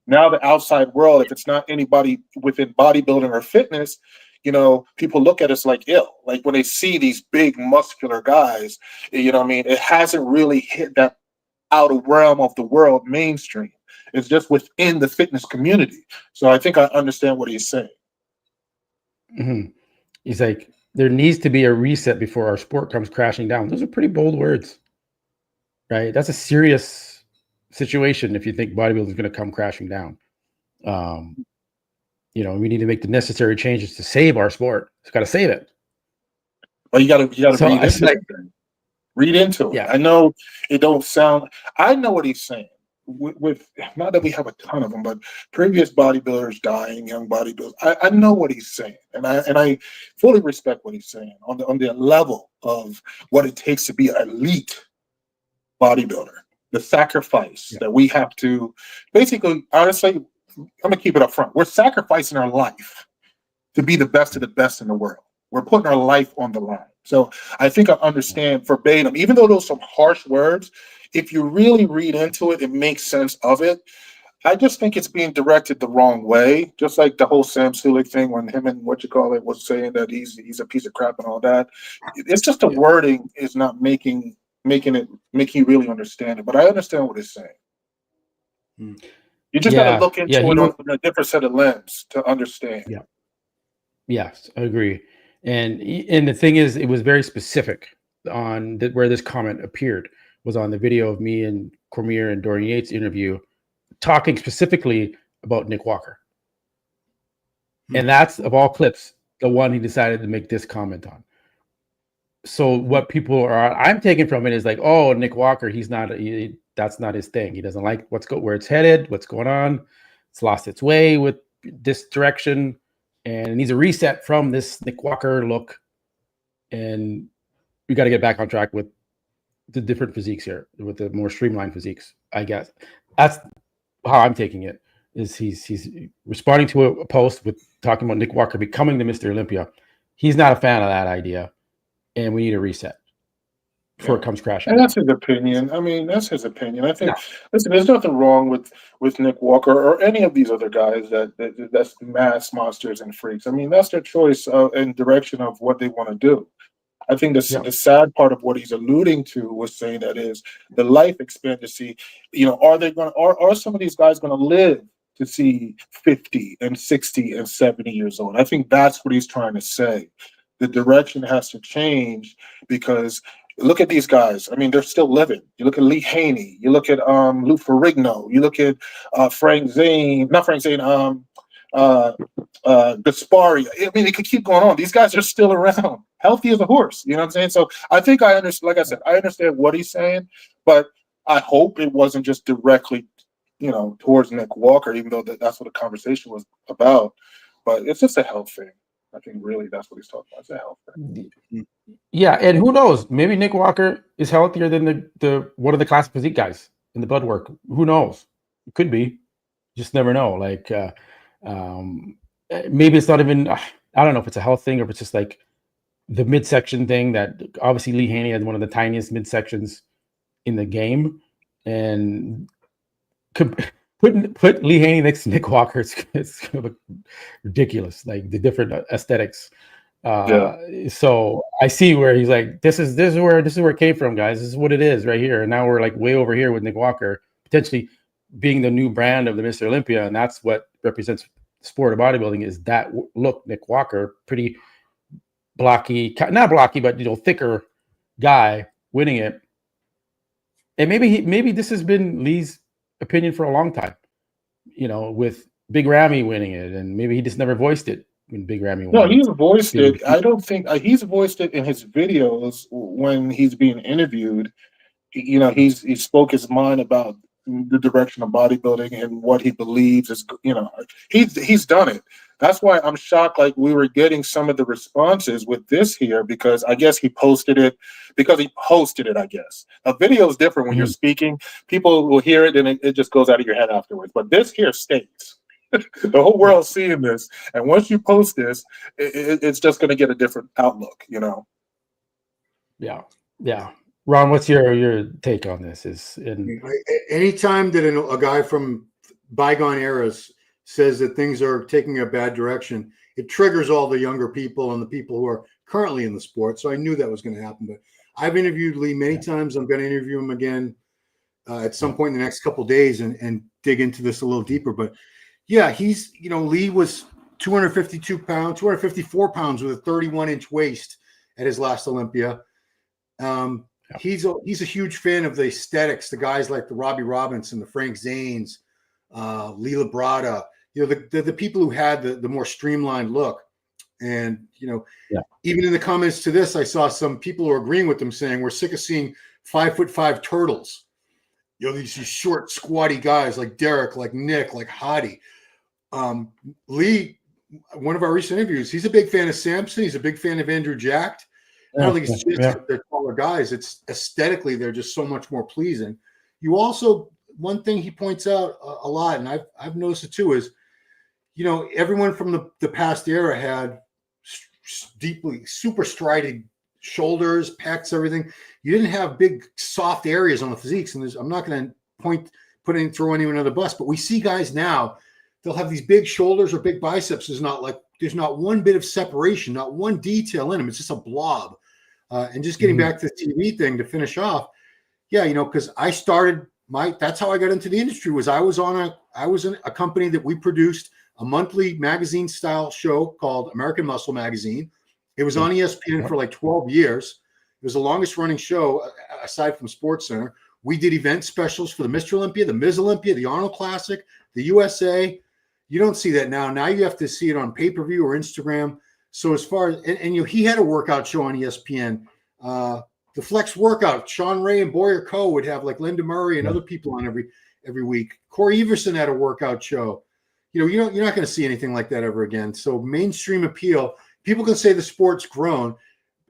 Now the outside world, if it's not anybody within bodybuilding or fitness, people look at us like ill. Like when they see these big muscular guys, it hasn't really hit that outer realm of the world mainstream. It's just within the fitness community. So I think I understand what he's saying. Mm-hmm. He's like, there needs to be a reset before our sport comes crashing down. Those are pretty bold words, right? That's a serious situation if you think bodybuilding is going to come crashing down. We need to make the necessary changes to save our sport. It's got to save it. Well, you got to read into it. Yeah. I know it don't sound. I know what he's saying. With not that we have a ton of them, but previous bodybuilders dying, young bodybuilders, I know what he's saying, and I fully respect what he's saying on the level of what it takes to be an elite bodybuilder. The sacrifice that we have to basically, honestly, I'm gonna keep it up front. We're sacrificing our life to be the best of the best in the world. We're putting our life on the line. So I think I understand verbatim, even though those are some harsh words. If you really read into it, it makes sense of it. I just think it's being directed the wrong way. Just like the whole Sam Sulek thing when him and what you call it was saying that he's a piece of crap and all that. It's just the wording is not making you really understand it. But I understand what he's saying. You just got to look into it on a different set of lens to understand. Yeah. Yes, I agree. And the thing is, it was very specific on where this comment appeared was on the video of me and Cormier and Dorian Yates interview, talking specifically about Nick Walker. And that's, of all clips, the one he decided to make this comment on. So what people I'm taking from it is like, oh, Nick Walker, that's not his thing. He doesn't like where it's headed, what's going on. It's lost its way with this direction, and it needs a reset from this Nick Walker look. And we got to get back on track with the different physiques here, with the more streamlined physiques, I guess. That's how I'm taking it, is he's responding to a post with talking about Nick Walker becoming the Mr. Olympia. He's not a fan of that idea, and we need a reset before it comes crashing. And that's his opinion. I mean, that's his opinion. I think, listen, there's nothing wrong with Nick Walker or any of these other guys that's mass monsters and freaks. I mean, that's their choice and direction of what they want to do. I think the sad part of what he's alluding to was saying that is the life expectancy. You know, are some of these guys going to live to see 50 and 60 and 70 years old? I think that's what he's trying to say. The direction has to change because look at these guys. I mean, they're still living. You look at Lee Haney. You look at Lou Ferrigno. You look at Gaspari. I mean, it could keep going on. These guys are still around, healthy as a horse. You know what I'm saying? So I think I understand. Like I said, I understand what he's saying, but I hope it wasn't just directly, towards Nick Walker, even though that's what the conversation was about. But it's just a health thing. I think really that's what he's talking about. It's a health thing. Yeah, and who knows? Maybe Nick Walker is healthier than the one of the classic physique guys in the blood work. Who knows? It could be. Just never know. Like maybe it's not even. I don't know if it's a health thing or if it's just like the midsection thing. That obviously Lee Haney had one of the tiniest midsections in the game, and put Lee Haney next to Nick Walker. It's going to look ridiculous. Like the different aesthetics. So I see where he's like, this is where it came from, guys. This is what it is right here. And now we're like way over here with Nick Walker potentially being the new brand of the Mr. Olympia, and that's what represents sport of bodybuilding is that look. Nick Walker, pretty blocky, not blocky, but thicker guy winning it. And maybe this has been Lee's opinion for a long time, with Big Ramy winning it, and maybe he just never voiced it. When Big Ramy won. No, he's voiced it. I don't think he's voiced it in his videos when he's being interviewed. He spoke his mind about the direction of bodybuilding and what he believes is. He's done it. That's why I'm shocked. Like we were getting some of the responses with this here because I guess he posted it because he posted it. I guess a video is different when you're speaking. People will hear it and it just goes out of your head afterwards. But this here stays. The whole world's seeing this, and once you post this, it's just going to get a different outlook, Yeah. Ron, what's your take on this? Anytime that a guy from bygone eras says that things are taking a bad direction, it triggers all the younger people and the people who are currently in the sport. So I knew that was going to happen. But I've interviewed Lee many times. I'm going to interview him again at some point in the next couple of days and dig into this a little deeper. But yeah, he's, Lee was 254 pounds with a 31-inch waist at his last Olympia. He's a huge fan of the aesthetics, the guys like the Robbie Robinson, the Frank Zanes, Lee Labrada, the people who had the more streamlined look. And, even in the comments to this, I saw some people who are agreeing with them saying, we're sick of seeing 5'5" turtles. These short, squatty guys like Derek, like Nick, like Hadi. Lee, one of our recent interviews, he's a big fan of Samson. He's a big fan of Andrew Jacked. I don't think it's just that they're taller guys. It's aesthetically, they're just so much more pleasing. You also, one thing he points out a lot, and I've noticed it too, is, everyone from the past era had deeply super strided shoulders, pecs, everything. You didn't have big soft areas on the physiques. And I'm not going to put throw anyone under the bus, but we see guys now, they'll have these big shoulders or big biceps. There's not one bit of separation, not one detail in them. It's just a blob. And just getting back to the TV thing to finish off. Yeah, because I started that's how I got into the industry. Was I was in a company that we produced a monthly magazine style show called American Muscle Magazine. It was on ESPN for like 12 years. It was the longest running show aside from SportsCenter. We did event specials for the Mr. Olympia, the Ms. Olympia, the Arnold Classic, the USA. You don't see that now. Now you have to see it on pay-per-view or Instagram. So as far as, he had a workout show on ESPN. The Flex Workout, Sean Ray and Boyer Coe would have like Linda Murray and other people on every week. Corey Everson had a workout show. You're not going to see anything like that ever again. So mainstream appeal, people can say the sport's grown.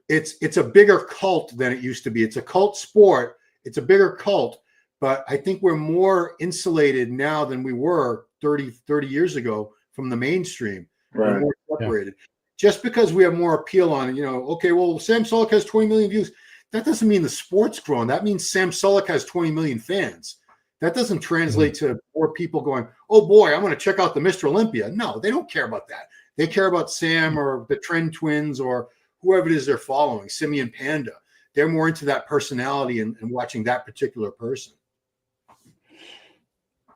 It's a bigger cult than it used to be. It's a cult sport. It's a bigger cult, but I think we're more insulated now than we were 30 years ago from the mainstream. Right. We're more separated. Yeah. Just because we have more appeal on it, okay, well, Sam Sulek has 20 million views. That doesn't mean the sport's grown. That means Sam Sulek has 20 million fans. That doesn't translate to more people going, oh boy, I'm going to check out the Mr. Olympia. No, they don't care about that. They care about Sam or the Trend Twins or whoever it is they're following, Simeon Panda. They're more into that personality and watching that particular person.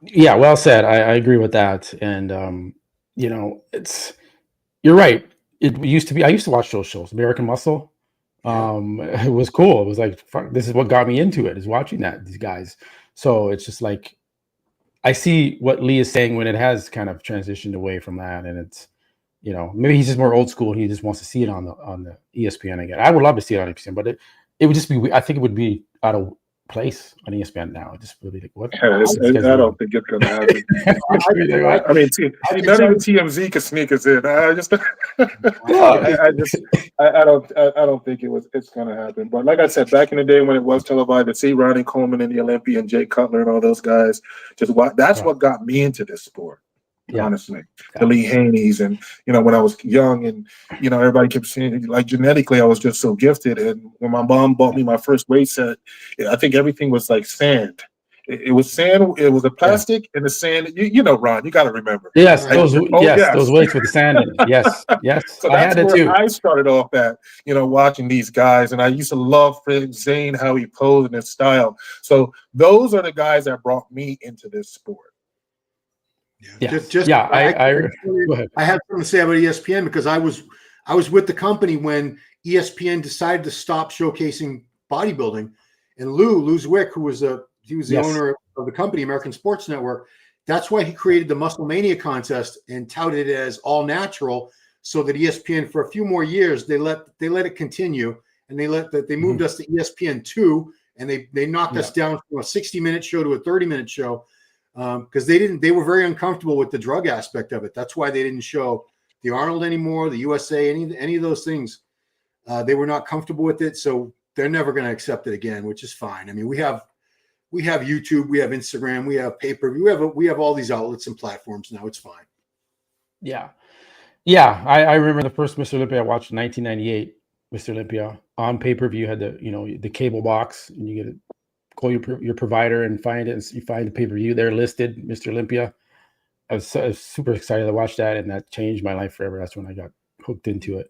Yeah, well said. I agree with that. And, you're right. It used to be, I used to watch those shows, American Muscle. It was cool. It was like, fuck, this is what got me into it, is watching these guys. So it's just like, I see what Lee is saying when it has kind of transitioned away from that. And it's, maybe he's just more old school and he just wants to see it on the ESPN again. I would love to see it on ESPN, but it would just be, I think it would be out of place on ESPN now. It just really like, what? I don't think it's going to happen. I mean, not even TMZ can sneak us in. I don't think it's going to happen. But like I said, back in the day when it was televised, to see Ronnie Coleman and the Olympia and Jay Cutler and all those guys, that's what got me into this sport. Honestly, the Lee Haneys, and when I was young, and everybody kept saying, like, genetically I was just so gifted. And when my mom bought me my first weight set, I think everything was like sand. It was sand. It was a plastic and the sand. Ron, you got to remember. Yes, those weights with the sand in it. Yes. So that's where I started off at, watching these guys, and I used to love Fred Zane, how he posed and his style. So those are the guys that brought me into this sport. I go ahead. I have something to say about ESPN because I was with the company when ESPN decided to stop showcasing bodybuilding, and Lou Zwick, who was the owner of the company, American Sports Network. That's why he created the Muscle Mania contest and touted it as all natural, so that ESPN for a few more years they let it continue, and they moved us to ESPN2, and they knocked us down from a 60-minute show to a 30-minute show. Because they were very uncomfortable with the drug aspect of it. That's why they didn't show the Arnold anymore, the USA, any of those things. They were not comfortable with it, so they're never going to accept it again, which is fine. I mean, we have YouTube, we have Instagram, we have pay-per-view, we have all these outlets and platforms now. It's fine. Yeah. I remember the first Mr. Olympia I watched in 1998. Mr. Olympia on pay-per-view had the cable box, and you get it. Call your provider and find it, and you find the pay-per-view there listed, Mr. Olympia. I was super excited to watch that, and that changed my life forever. That's when I got hooked into it.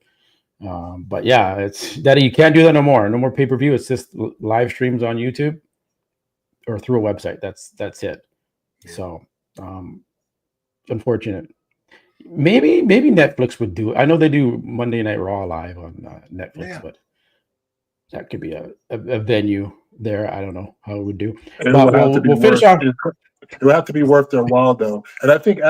But yeah, it's that you can't do that no more. No more pay-per-view. It's just live streams on YouTube or through a website. That's it. Yeah. So unfortunate. Maybe Netflix would do it. I know they do Monday Night Raw live on Netflix, but that could be a venue there. I don't know how it would do. But we'll finish off. It would have to be worth their while, though. And I think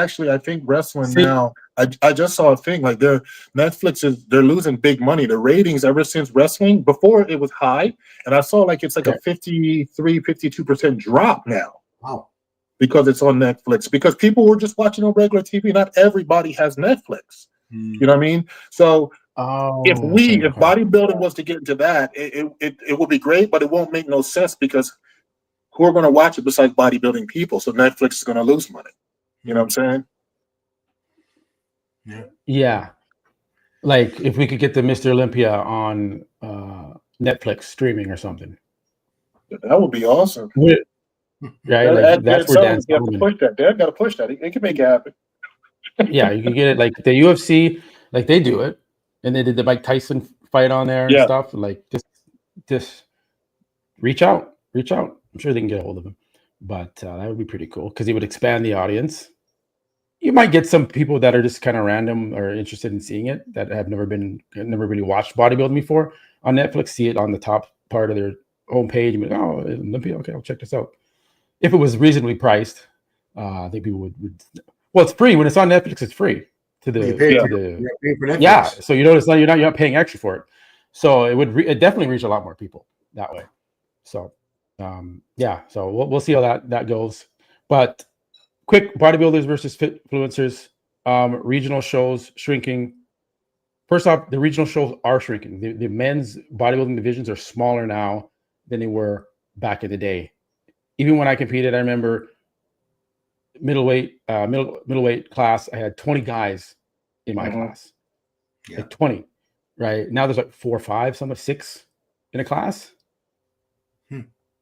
wrestling now, I just saw a thing like they're losing big money. The ratings ever since wrestling, before it was high, and I saw it's like a 52% drop now. Wow. Because it's on Netflix. Because people were just watching on regular TV. Not everybody has Netflix. You know what I mean? So if bodybuilding was to get into that, it would be great, but it won't make no sense because who are going to watch it besides bodybuilding people? So Netflix is going to lose money. You know what I'm saying? Yeah. Like if we could get the Mr. Olympia on Netflix streaming or something. That would be awesome. right? Like that's where Dan you have to push that. Dan got to push that. He can make it happen. Yeah, you can get it. Like the UFC, like they do it, and they did the Mike Tyson fight on there and stuff. Like just reach out. I'm sure they can get a hold of him, but that would be pretty cool because he would expand the audience. You might get some people that are just kind of random or interested in seeing it that have never really watched bodybuilding before on Netflix. See it on the top part of their homepage and be like, oh, Olympia, okay, I'll check this out. If it was reasonably priced, I think people would. Well, it's free when it's on Netflix. It's free to the yeah. So you notice you're not paying extra for it. So it would it definitely reach a lot more people that way. So yeah. So we'll see how that goes. But quick, bodybuilders versus influencers, regional shows shrinking. First off, the regional shows are shrinking. The men's bodybuilding divisions are smaller now than they were back in the day. Even when I competed, I remember middleweight class, I had 20 guys in my class. Yeah. Like 20, right? Now there's like 4 or 5, some of 6 in a class.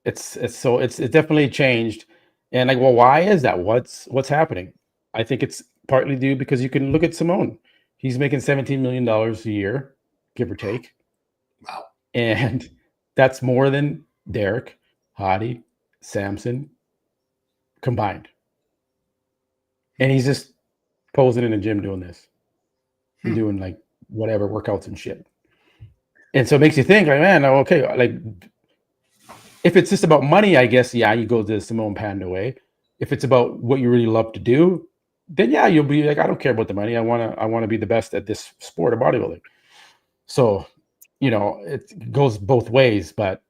It's definitely changed. And like, well, why is that? What's happening? I think it's partly due because you can look at Simone. He's making $17 million a year, give or take. Wow. And that's more than Derek, Hadi, Samson combined. And he's just posing in the gym doing this. And doing like whatever workouts and shit. And so it makes you think, like, man, okay, like if it's just about money, I guess, yeah, you go the Simone Panda way. If it's about what you really love to do, then yeah, you'll be like, I don't care about the money. I wanna be the best at this sport of bodybuilding. So, it goes both ways, but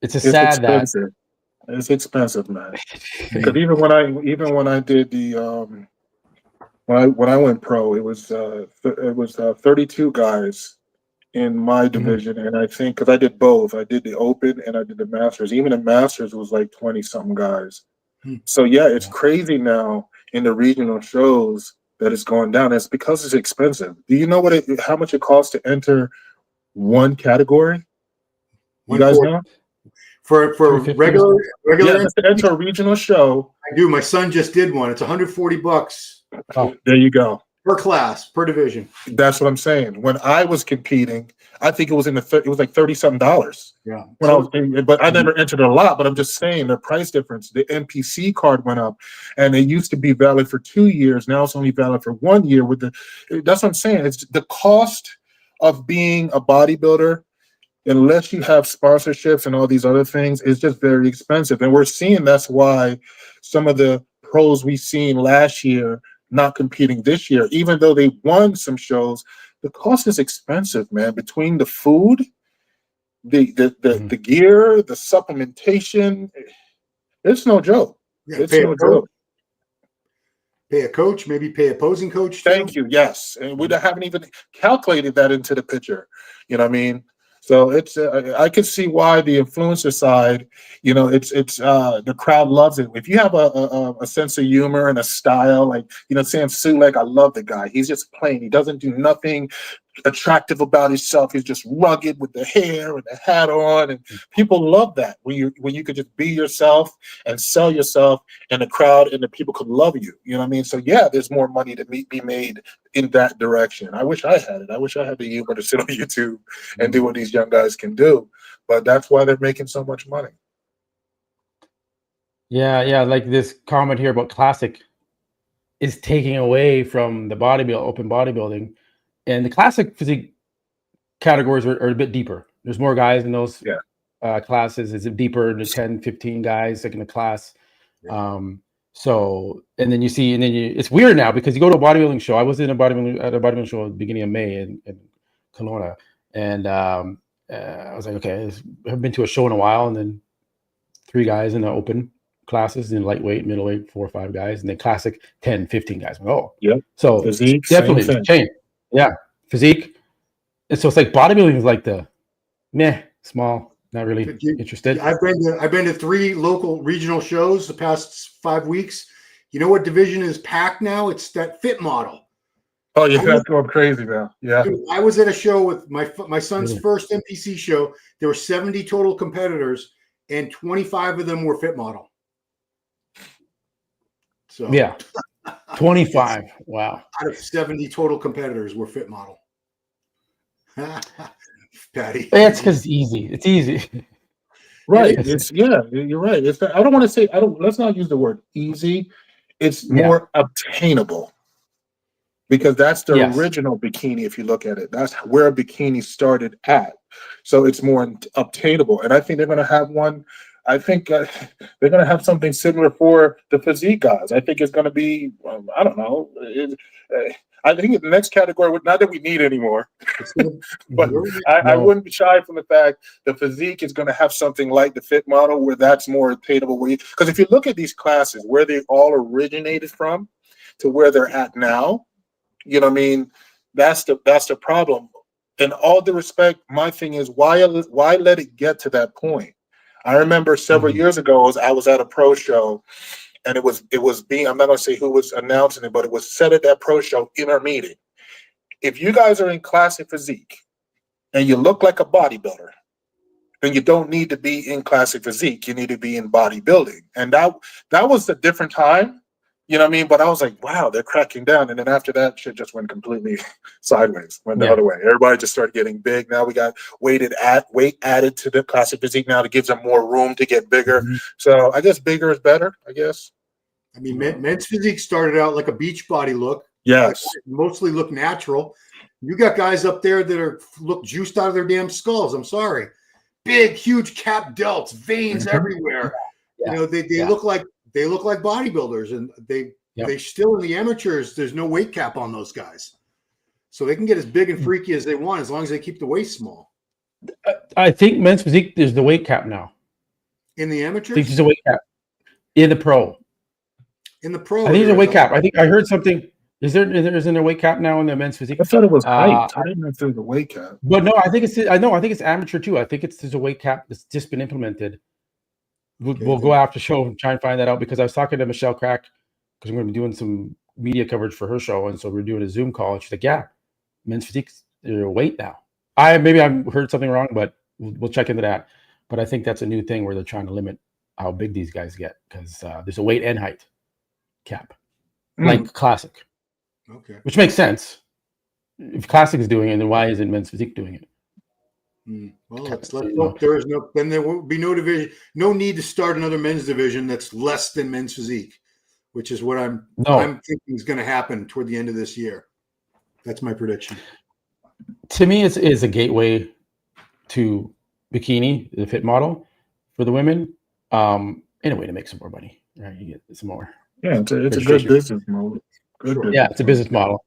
it's sad expensive. It's expensive, man. Because even when I did the when I went pro, it was 32 guys in my division, and I think because I did both, I did the open and I did the masters. Even the masters was like 20 something guys. So yeah, it's crazy now in the regional shows that it's going down. It's because it's expensive. Do you know how much it costs to enter one category? You guys know? For regular just to enter a regional show. I do. My son just did one. It's $140. Oh, there you go. Per class, per division. That's what I'm saying. When I was competing, I think it was it was like $30-something. Yeah. But I never entered a lot. But I'm just saying the price difference. The NPC card went up, and it used to be valid for 2 years. Now it's only valid for 1 year. That's what I'm saying. It's the cost of being a bodybuilder. Unless you have sponsorships and all these other things, it's just very expensive. And we're seeing that's why some of the pros we've seen last year not competing this year, even though they won some shows, the cost is expensive, man. Between the food, the gear, the supplementation, it's no joke. Yeah, it's no joke. Pay a coach, maybe pay a posing coach too. Thank you. Yes, and we haven't even calculated that into the picture. You know what I mean? So it's I can see why the influencer side, it's the crowd loves it. If you have a sense of humor and a style, like Sam Sulek, I love the guy. He's just plain. He doesn't do nothing attractive about himself. He's just rugged with the hair and the hat on, and people love that when you could just be yourself and sell yourself, and the crowd and the people could love you. You know what I mean? So yeah, there's more money to be made in that direction. I wish I had it. I wish I had the humor to sit on YouTube and do what these young guys can do, but that's why they're making so much money. Yeah, like this comment here about classic is taking away from the open bodybuilding. And the classic physique categories are a bit deeper. There's more guys in those classes. It's deeper than 10, 15 guys like in a class. Yeah. And then it's weird now because you go to a bodybuilding show. I was at a bodybuilding show at the beginning of May in Kelowna. And I was like, okay, I haven't been to a show in a while. And then 3 guys in the open classes, in lightweight, middleweight, 4 or 5 guys, and then classic 10, 15 guys. Oh, yeah. So physique, definitely change. Yeah, physique. And so it's like bodybuilding is like the small, not really interested. I've been to 3 local regional shows the past 5 weeks. You know what division is packed now? It's that fit model. Oh, yeah, that's going crazy now. Yeah. Dude, I was at a show with my son's first NPC show. There were 70 total competitors, and 25 of them were fit model. So yeah, 25. Wow. Out of 70 total competitors, we're fit model. Patty. It's because it's easy. It's easy. Right. It's you're right. It's I don't want to say let's not use the word easy. It's more obtainable. Because that's the original bikini, if you look at it. That's where a bikini started at. So it's more obtainable. And I think they're going to have one. I think they're going to have something similar for the physique guys. I think it's going to be, I don't know. I think the next category, not that we need anymore, but I wouldn't be shy from the fact the physique is going to have something like the fit model where that's more attainable. Because if you look at these classes, where they all originated from to where they're at now, you know what I mean? That's the problem. In all due respect, my thing is why let it get to that point? I remember several years ago, I was at a pro show, and it was being, I'm not going to say who was announcing it, but it was said at that pro show in our meeting. If you guys are in classic physique and you look like a bodybuilder, then you don't need to be in classic physique. You need to be in bodybuilding. And that was a different time. You know what I mean? But I was like, wow, they're cracking down. And then after that, shit just went completely sideways, went the other way. Everybody just started getting big. Now we got weight added to the classic physique now that gives them more room to get bigger. So I guess bigger is better, I guess. I mean, men's physique started out like a beach body look. Yes. Mostly look natural. You got guys up there that look juiced out of their damn skulls. I'm sorry. Big, huge cap delts, veins everywhere. You know, they look like bodybuilders, and they still in the amateurs. There's no weight cap on those guys, so they can get as big and freaky as they want as long as they keep the waist small. I think men's physique there's the weight cap now. In the amateurs, I think there's a weight cap. In the pro, I think there's a weight cap. I think I heard something. Isn't there a weight cap now in the men's physique? I thought it was height. I didn't know if there was a weight cap. But no, I think it's amateur too. I think there's a weight cap that's just been implemented. We'll go after show and try and find that out, because I was talking to Michelle Crack, because we're going to be doing some media coverage for her show, and so we're doing a Zoom call, and she's like, "Yeah, men's physique's their weight now." Maybe I heard something wrong, but we'll check into that. But I think that's a new thing where they're trying to limit how big these guys get, because there's a weight and height cap, like classic. Okay, which makes sense. If classic is doing it, then why isn't men's physique doing it? Well, let's hope there will be no division, no need to start another men's division that's less than men's physique, which is what I'm thinking is going to happen toward the end of this year. That's my prediction. To me, it's a gateway to bikini, the fit model for the women, in a way to make some more money. Right, you get some more. Yeah, it's a good business model. It's a business model.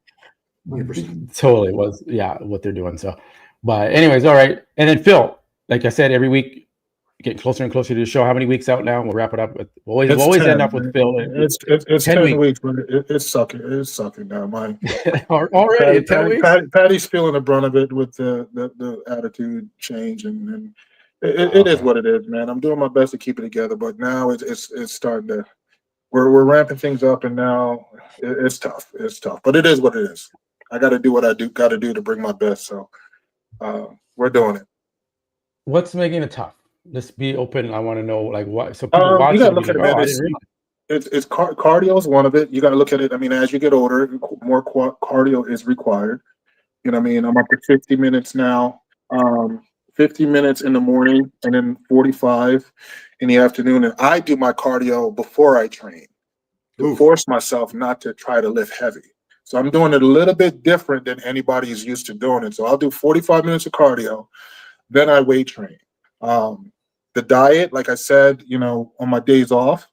100%. Totally was what they're doing. So. But anyways, all right. And then Phil, like I said, every week getting closer and closer to the show. How many weeks out now? We'll wrap it up with. We'll always 10, end up with Phil. It's 10 weeks, but it's sucking. It's sucking now. Mine already 10 weeks. Patty's feeling the brunt of it with the attitude change, and it is what it is, man. I'm doing my best to keep it together, but now it's starting to. We're ramping things up, and now it's tough. It's tough, but it is what it is. I got to do what I got to do to bring my best. So. We're doing it. What's making it tough? Let's be open. I want to know, like, what. So people watch. You got to look at it. It's cardio is one of it. You got to look at it. I mean, as you get older, more cardio is required. You know what I mean? I'm up to 50 minutes now. 50 minutes in the morning, and then 45 in the afternoon. And I do my cardio before I train to force myself not to try to lift heavy. So I'm doing it a little bit different than anybody is used to doing it. So I'll do 45 minutes of cardio, then I weight train. The diet, like I said, on my days off,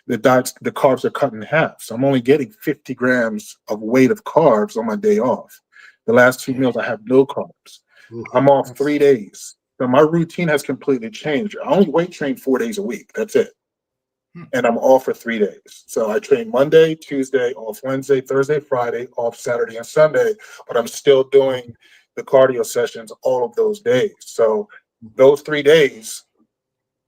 the carbs are cut in half. So I'm only getting 50 grams of weight of carbs on my day off. The last 2 meals, I have no carbs. I'm off 3 days. So my routine has completely changed. I only weight train 4 days a week. That's it. And I'm off for 3 days. So I train Monday, Tuesday, off Wednesday, Thursday, Friday, off Saturday and Sunday, but I'm still doing the cardio sessions all of those days. So those 3 days,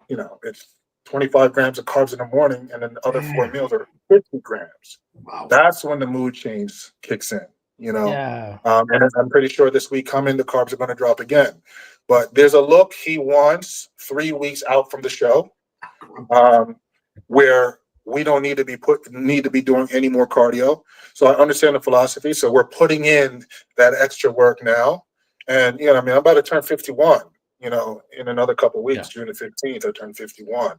it's 25 grams of carbs in the morning, and then the other 4 meals are 50 grams. Wow. That's when the mood change kicks in, And I'm pretty sure this week coming, the carbs are going to drop again. But there's a look he wants 3 weeks out from the show. Where we don't need to be doing any more cardio. So I understand the philosophy. So we're putting in that extra work now. And, you know, I mean, I'm about to turn 51, you know, in another couple of weeks, June the 15th, I turn 51.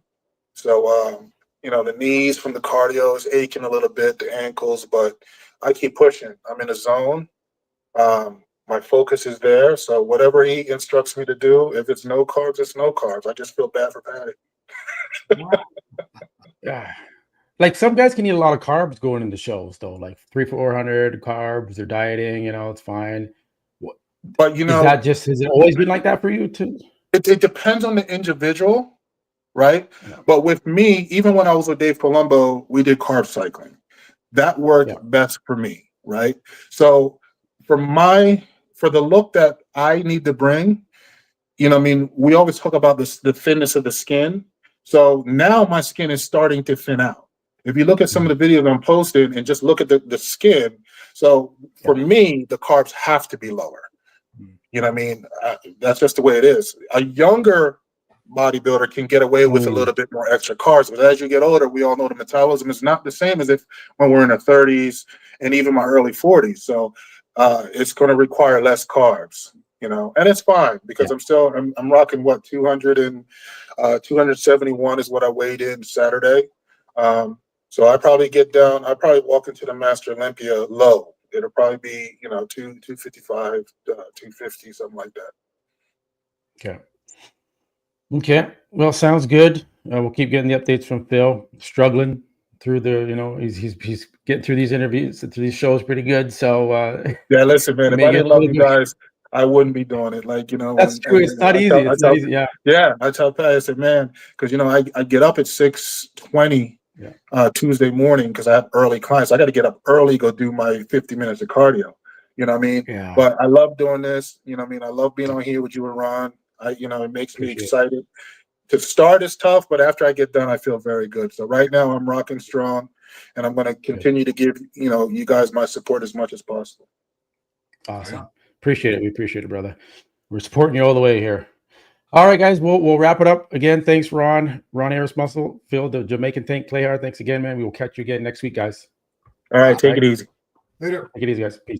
So, you know, the knees from the cardio is aching a little bit, the ankles, but I keep pushing. I'm in a zone. My focus is there. So whatever he instructs me to do, if it's no carbs, it's no carbs. I just feel bad for Patty. Yeah. Like some guys can eat a lot of carbs going into shows though, like 300-400 carbs, they're dieting, you know, it's fine. But, you know, has it always been like that for you too? It depends on the individual, right? Yeah. But with me, even when I was with Dave Palumbo, we did carb cycling. That worked best for me, right? So for the look that I need to bring, you know, I mean, we always talk about the thinness of the skin. So now my skin is starting to thin out. If you look at some of the videos I'm posting and just look at the skin, so for me, the carbs have to be lower. You know what I mean? That's just the way it is. A younger bodybuilder can get away with a little bit more extra carbs, but as you get older, we all know the metabolism is not the same as if when we're in our 30s and even my early 40s. So it's going to require less carbs, you know, and it's fine because I'm rocking what 271 is what I weighed in Saturday. So I probably walk into the Master Olympia low. It'll probably be, you know, 255, 250, something like that. Okay. Well, sounds good. We'll keep getting the updates from Phil. Struggling through you know, he's getting through these interviews, through these shows pretty good. So yeah, listen, man, if I didn't love you guys, I wouldn't be doing it. Like, you know, that's true. It's not easy. It's not easy. Yeah. Yeah. I tell Pat, I said, man, because, you know, I get up at 6:20 Tuesday morning because I have early clients. I got to get up early, go do my 50 minutes of cardio. You know what I mean? Yeah. But I love doing this. You know what I mean? I love being on here with you and Ron. You know, it makes me excited. To start is tough, but after I get done, I feel very good. So right now I'm rocking strong, and I'm going to continue to give, you know, you guys my support as much as possible. Awesome. Appreciate it. We appreciate it, brother. We're supporting you all the way here. All right, guys, we'll wrap it up. Again, thanks, Ron Harris Muscle, Phil, the Jamaican Tank, Play Hard. Thanks again, man. We will catch you again next week, guys. All right, take it easy. Later. Take it easy, guys. Peace.